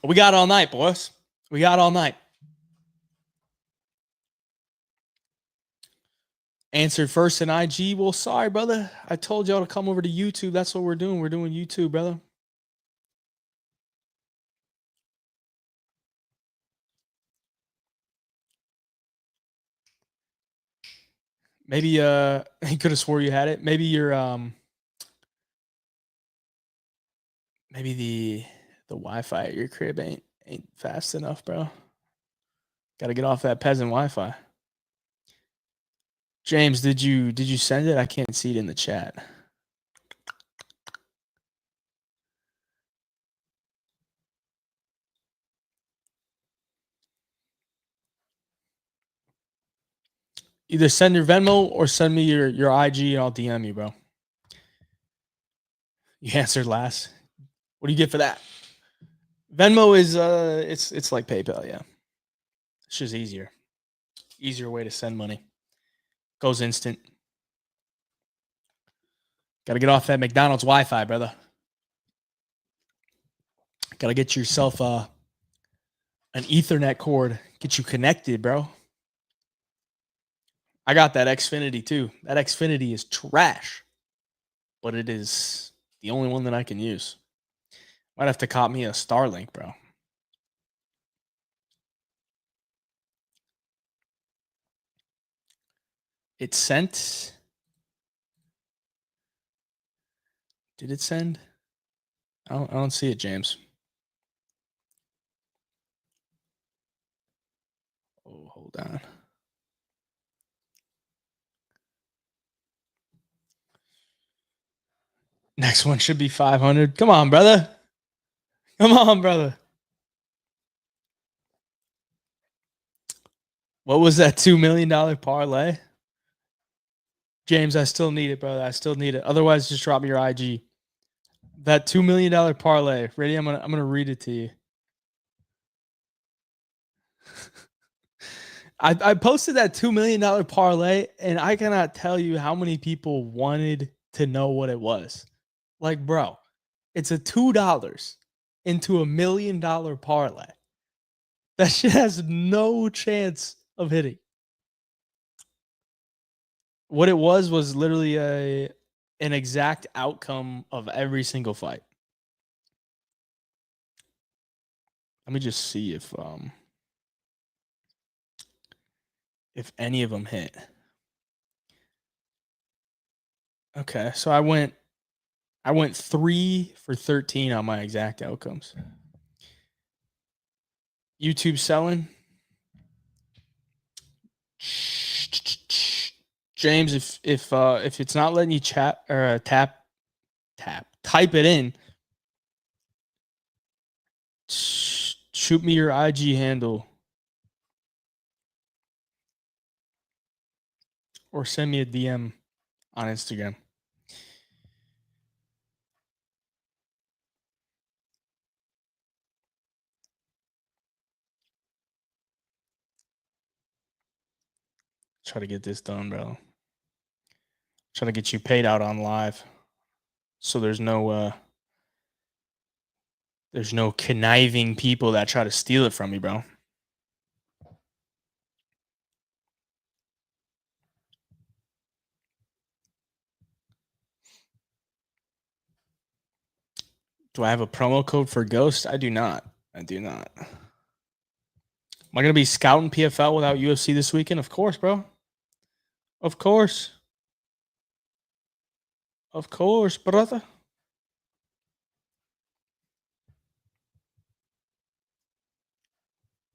We got all night, boys. We got all night. Answered first in IG. Well, sorry, brother. I told y'all to come over to YouTube. That's what we're doing. We're doing YouTube, brother. Maybe he could have swore you had it. Maybe you're maybe the Wi-Fi at your crib ain't fast enough, bro. Got to get off that peasant Wi-Fi. James, did you send it? I can't see it in the chat. Either send your Venmo or send me your IG and I'll DM you, bro. You answered last. What do you get for that? Venmo is it's like PayPal, yeah. It's just easier. Easier way to send money. Goes instant. Got to get off that McDonald's Wi-Fi, brother. Got to get yourself an Ethernet cord. Get you connected, bro. I got that Xfinity too. That Xfinity is trash, but it is the only one that I can use. Might have to cop me a Starlink, bro. It sent. Did it send? I don't see it, James. Oh, hold on. Next one should be 500. Come on, brother. Come on, brother. What was that $2 million parlay? James, I still need it, brother. I still need it. Otherwise, just drop me your IG. That $2 million parlay. Ready? I'm gonna read it to you. I posted that $2 million parlay, and I cannot tell you how many people wanted to know what it was. Like, bro, it's a $2 into $1 million parlay. That shit has no chance of hitting. What it was literally an exact outcome of every single fight. Let me just see if any of them hit. Okay, so I went 3 for 13 on my exact outcomes. YouTube selling. James, if it's not letting you chat or type it in. Shoot me your IG handle or send me a DM on Instagram. Try to get this done, bro. Try to get you paid out on live. So there's no conniving people that try to steal it from me, bro. Do I have a promo code for Ghost? I do not. I do not. Am I going to be scouting PFL without UFC this weekend? Of course, bro. Of course. Of course, brother.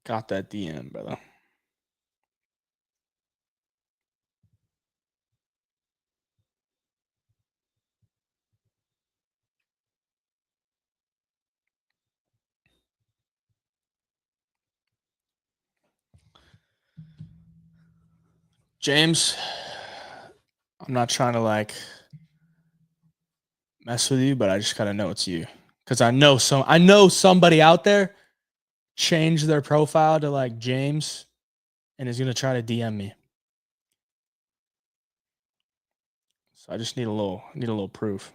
Got that DM, brother. James, I'm not trying to like mess with you, but I just gotta know it's you. Cause I know somebody out there changed their profile to like James and is gonna try to DM me. So I just need a little proof.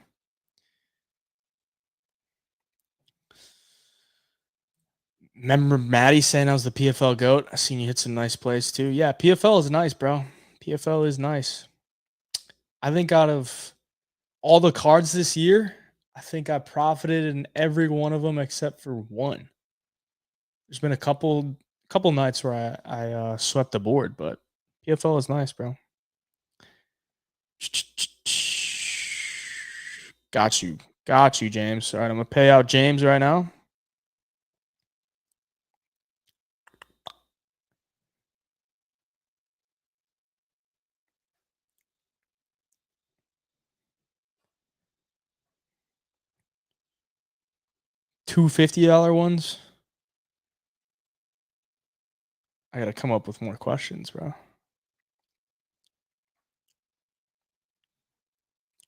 Remember Maddie saying I was the PFL GOAT? I seen you hit some nice plays too. Yeah, PFL is nice, bro. PFL is nice. I think out of all the cards this year, I think I profited in every one of them except for one. There's been a couple nights where I swept the board, but PFL is nice, bro. Got you, James. All right, I'm gonna pay out James right now. Two $50 ones. I gotta come up with more questions, bro.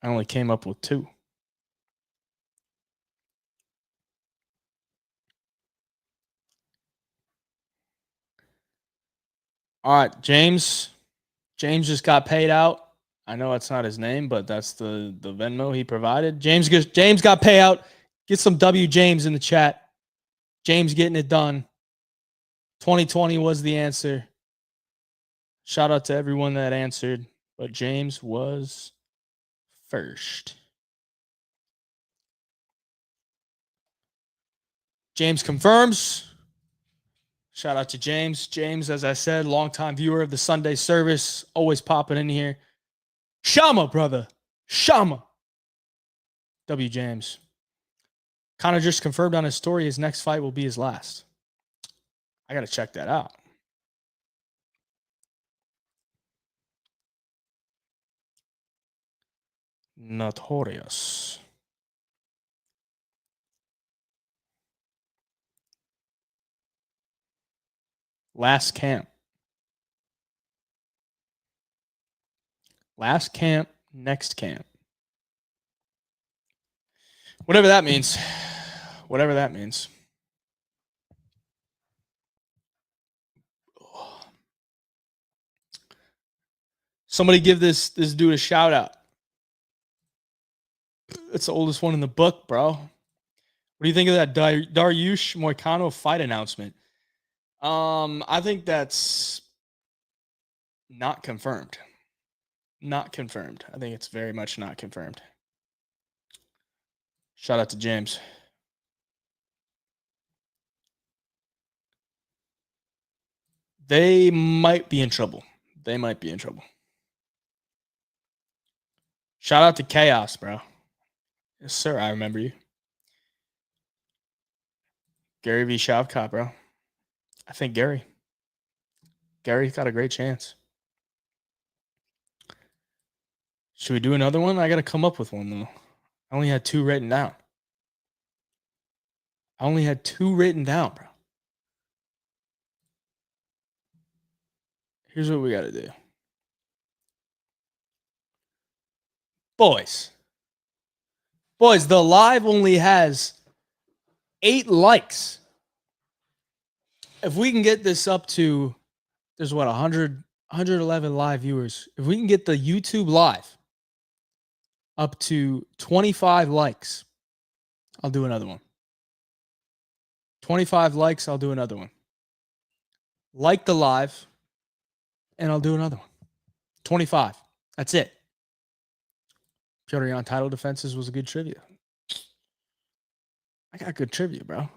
I only came up with two. All right, James. James just got paid out. I know that's not his name, but that's the Venmo he provided. James got payout. Get some W James in the chat. James getting it done. 2020 was the answer. Shout out to everyone that answered, but James was first. James confirms. Shout out to James. James, as I said, longtime viewer of the Sunday service, always popping in here. Shama, brother. Shama. W. James. Connor just confirmed on his story his next fight will be his last. I got to check that out. Notorious. Last camp. Last camp, next camp. Whatever that means. Whatever that means. Somebody give this dude a shout out. It's the oldest one in the book, bro. What do you think of that Dariush Moicano fight announcement? I think that's not confirmed. Not confirmed. I think it's very much not confirmed. Shout out to James. They might be in trouble. They might be in trouble. Shout out to Chaos, bro. Yes, sir. I remember you. Gary V. Shavkat, bro. I think Gary's got a great chance. Should we do another one? I got to come up with one, though. I only had two written down. Bro. Here's what we got to do. Boys, the live only has 8 likes. If we can get this up to, there's what, 111 live viewers. If we can get the YouTube live up to 25 likes, I'll do another one. 25 likes, I'll do another one. Like the live, and I'll do another one. 25. That's it. Petr Yan title defenses was a good trivia. I got good trivia, bro.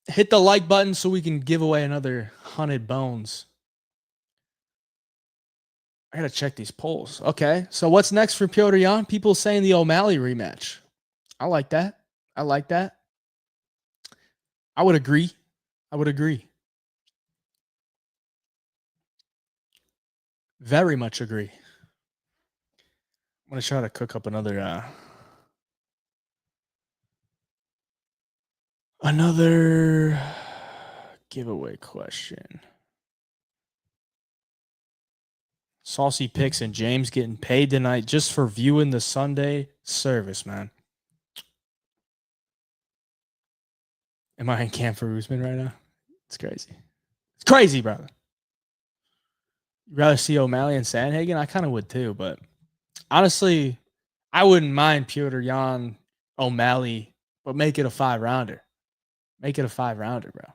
Hit the like button so we can give away another 100 bones. I gotta check these polls. Okay, so what's next for Piotr Jan? People saying the O'Malley rematch. I like that. I like that. I would agree. I would agree. Very much agree. I'm gonna try to cook up another giveaway question. Saucy Picks and James getting paid tonight just for viewing the Sunday service, man. Am I in camp for Usman right now? It's crazy. It's crazy, brother. You'd rather see O'Malley and Sandhagen? I kind of would too, but honestly, I wouldn't mind Piotr Jan O'Malley, but make it a 5-rounder. Make it a 5-rounder, bro.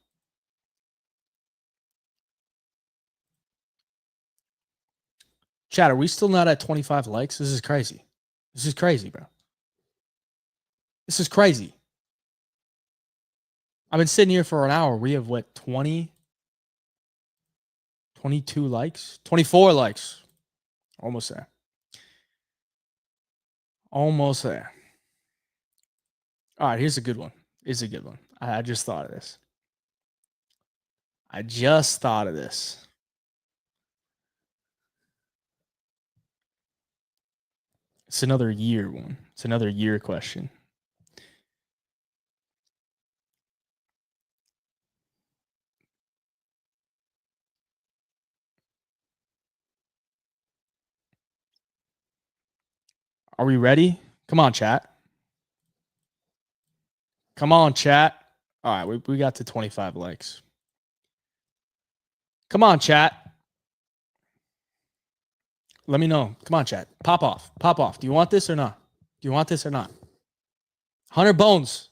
Chat, are we still not at 25 likes? This is crazy. This is crazy, bro. This is crazy. I've been sitting here for an hour. We have what, 20? 22 likes? 24 likes. Almost there. Almost there. All right, here's a good one. Here's a good one. I just thought of this. It's another year one. It's another year question. Are we ready? Come on, chat. Come on, chat. All right, we got to 25 likes. Come on, chat. Let me know. Come on, chat. Pop off. Pop off. Do you want this or not? Do you want this or not? 100 bones.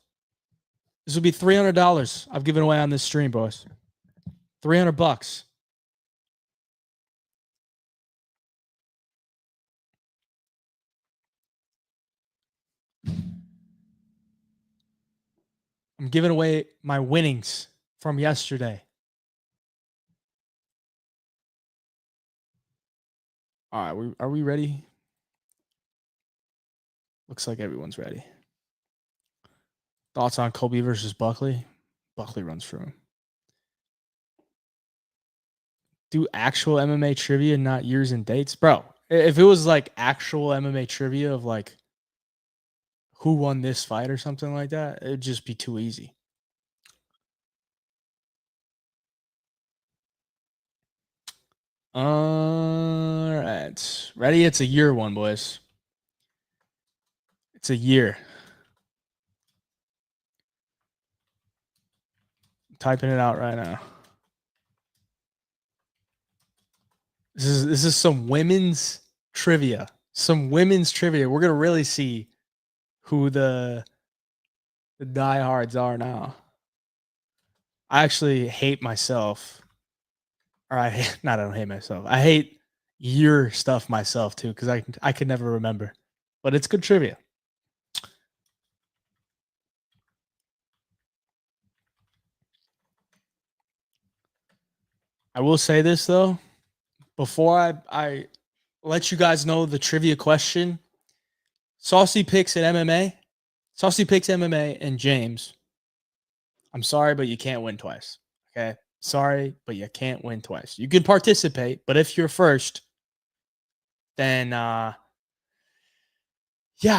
This would be $300 I've given away on this stream, boys. $300. I'm giving away my winnings from yesterday. All right, are we ready? Looks like everyone's ready. Thoughts on Kobe versus Buckley? Buckley runs through him. Do actual MMA trivia, not years and dates? Bro, if it was like actual MMA trivia of like who won this fight or something like that, it'd just be too easy. All right. Ready? It's a year one, boys. It's a year. I'm typing it out right now. This is some women's trivia. Some women's trivia. We're gonna really see who the diehards are now. I actually hate myself. Or I don't hate myself. I hate your stuff myself too, because I could never remember. But it's good trivia. I will say this though, before I let you guys know the trivia question. Saucy Picks at MMA. Saucy Picks MMA and James. I'm sorry, but you can't win twice. Okay. Sorry, but you can't win twice. You can participate, but if you're first, then yeah,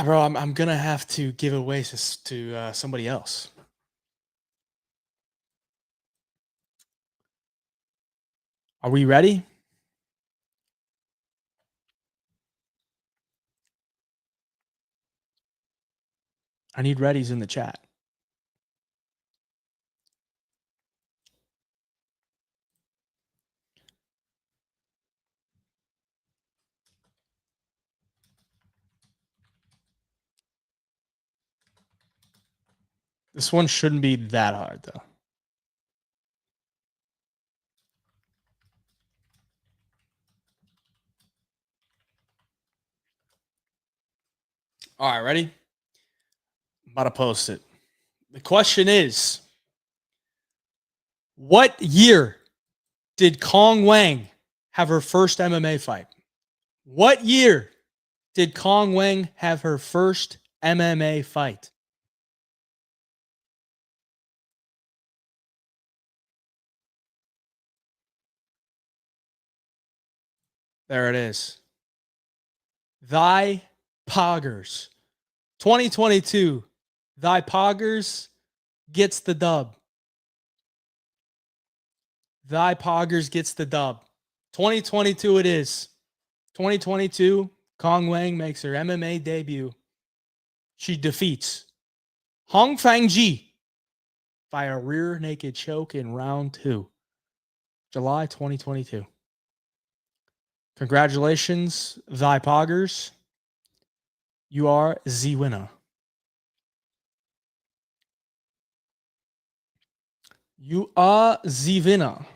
bro, I'm gonna have to give away to somebody else. Are we ready? I need readies in the chat. This one shouldn't be that hard though. All right, ready? I'm about to post it. The question is, what year did Kong Wang have her first MMA fight? What year did Kong Wang have her first MMA fight? There it is. Thy Poggers. 2022. Thy Poggers gets the dub. Thy Poggers gets the dub. 2022 it is. 2022, Kong Wang makes her MMA debut. She defeats Hong Fangji by a rear naked choke in round 2. July 2022. Congratulations, Thy Poggers. You are the winner. You are the winner.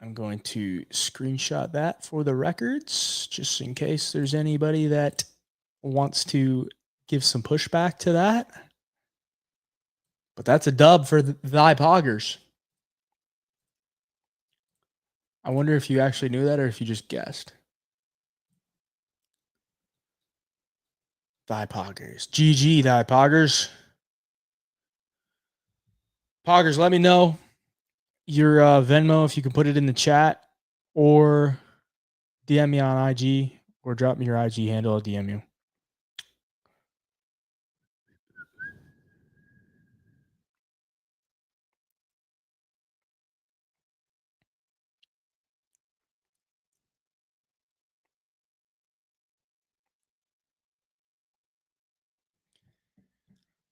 I'm going to screenshot that for the records, just in case there's anybody that wants to give some pushback to that. But that's a dub for Thy Poggers. I wonder if you actually knew that or if you just guessed. Thy Poggers. GG, Thy Poggers. Poggers, let me know your Venmo if you can put it in the chat, or DM me on IG, or drop me your IG handle. I'll DM you.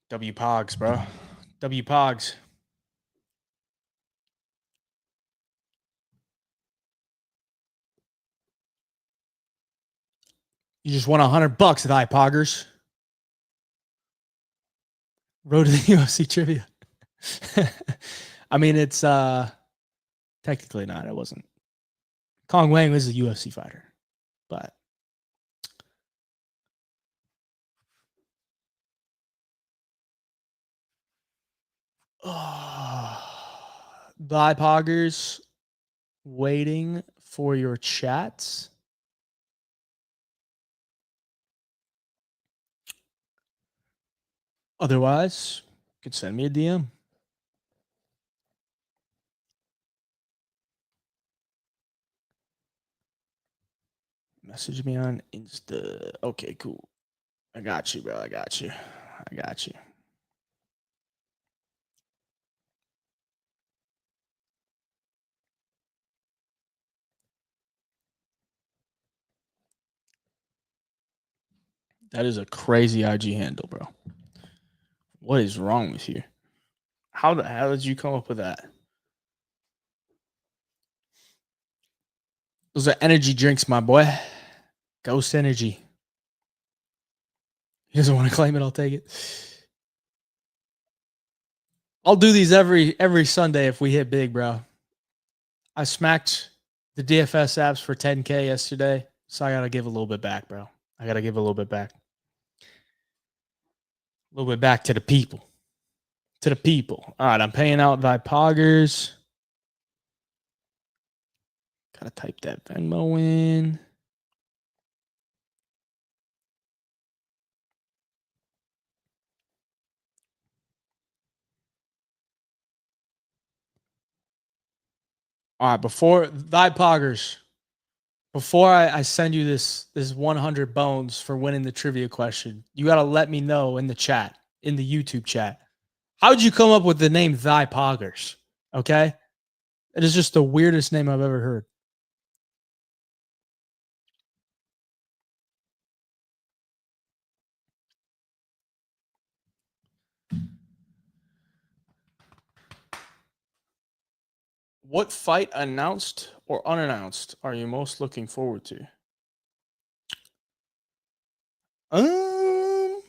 W Pogs, bro. W Pogs. You just won $100, Thy Poggers. Road to the UFC trivia. I mean, it's technically not. It wasn't. Kong Wang was a UFC fighter, but Thy Poggers, waiting for your chats. Otherwise, you could send me a DM. Message me on Insta. Okay, cool. I got you, bro. I got you. I got you. That is a crazy IG handle, bro. What is wrong with you? How the hell did you come up with that? Those are energy drinks, my boy. Ghost energy. He doesn't want to claim it. I'll take it. I'll do these every Sunday if we hit big, bro. I smacked the DFS apps for 10K yesterday, so I gotta give a little bit back, bro. I gotta give a little bit back. A little bit back to the people. To the people. All right, I'm paying out Thy Poggers. Gotta type that Venmo in. All right, before Thy Poggers, before I send you this 100 bones for winning the trivia question, you gotta let me know in the chat, in the YouTube chat. How did you come up with the name Thy Poggers? Okay? It is just the weirdest name I've ever heard. What fight, announced or unannounced, are you most looking forward to? Um,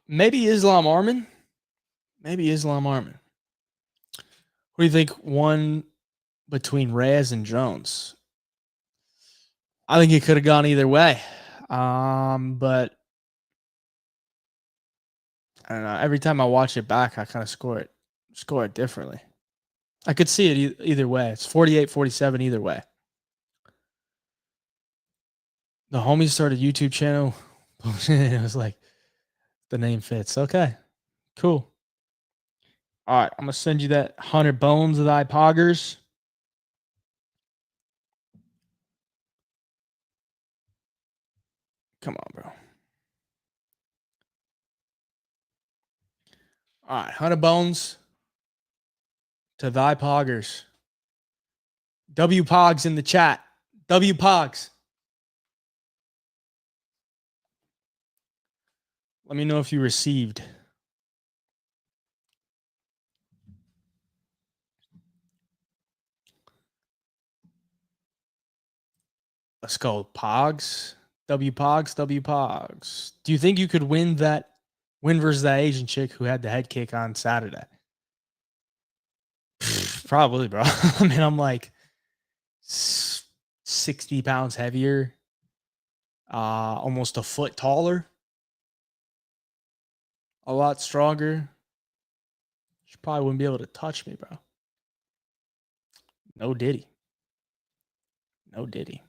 Maybe Islam Arman. Maybe Islam Arman. What do you think won between Reyes and Jones? I think it could have gone either way. But I don't know. Every time I watch it back, I kind of score it differently. I could see it either way. It's 48-47 either way. The homie started a YouTube channel. It was like, the name fits. Okay, cool. All right, I'm going to send you that 100 bones of thy poggers. Come on, bro. All right, 100 bones to thy poggers. W Pogs in the chat. W Pogs. Let me know if you received. Let's go. Pogs. W Pogs. W Pogs. Do you think you could win versus that Asian chick who had the head kick on Saturday? Probably, bro. I mean, I'm like 60 pounds heavier, almost a foot taller, a lot stronger. She probably wouldn't be able to touch me, bro. No diddy. No diddy.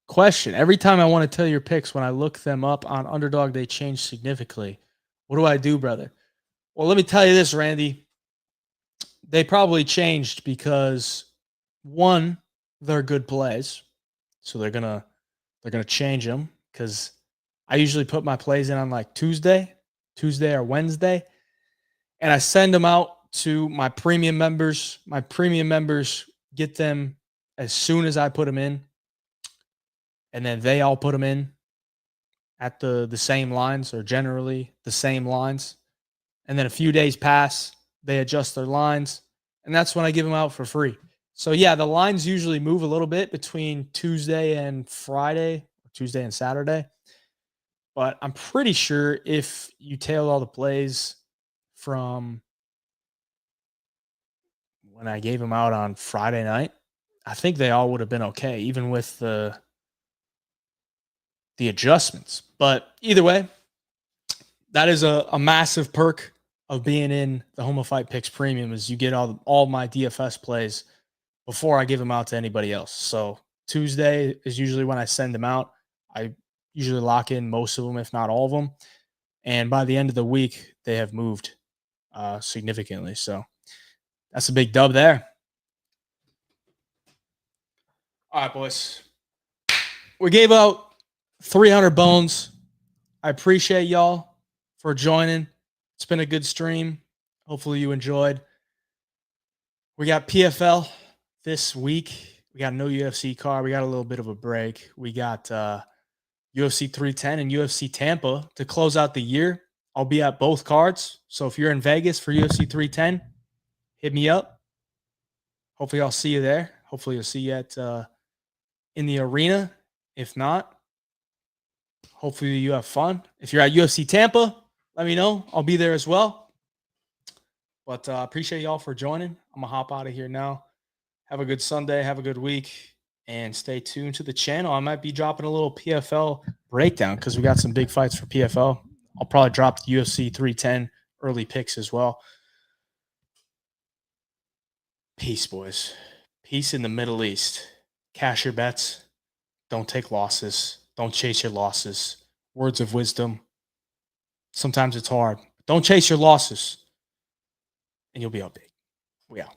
Question. Every time I want to tell your picks, when I look them up on Underdog, they change significantly. What do I do, brother? Well, let me tell you this, Randy. They probably changed because, one, they're good plays. So they're gonna change them, because I usually put my plays in on like Tuesday or Wednesday, and I send them out to my premium members. My premium members get them as soon as I put them in, and then they all put them in at the same lines, or generally the same lines. And then a few days pass, they adjust their lines, and that's when I give them out for free. So yeah, the lines usually move a little bit between Tuesday and Friday, or Tuesday and Saturday. But I'm pretty sure if you tail all the plays from when I gave them out on Friday night, I think they all would have been okay, even with the adjustments. But either way, that is a massive perk of being in the Home of Fight Picks Premium, is you get all my DFS plays before I give them out to anybody else. So Tuesday is usually when I send them out. I usually lock in most of them, if not all of them. And by the end of the week, they have moved significantly. So that's a big dub there. All right, boys. We gave out 300 bones. I appreciate y'all for joining. It's been a good stream. Hopefully you enjoyed. We got PFL this week. We got no UFC card. We got a little bit of a break. We got UFC 310 and UFC Tampa to close out the year. I'll be at both cards. So if you're in Vegas for UFC 310, hit me up. Hopefully I'll see you there. Hopefully you'll see you at in the arena. If not, hopefully you have fun. If you're at UFC Tampa, let me know. I'll be there as well. But appreciate y'all for joining. I'm going to hop out of here now. Have a good Sunday. Have a good week. And stay tuned to the channel. I might be dropping a little PFL breakdown because we got some big fights for PFL. I'll probably drop the UFC 310 early picks as well. Peace, boys. Peace in the Middle East. Cash your bets. Don't take losses. Don't chase your losses. Words of wisdom. Sometimes it's hard. Don't chase your losses, and you'll be out big. We out.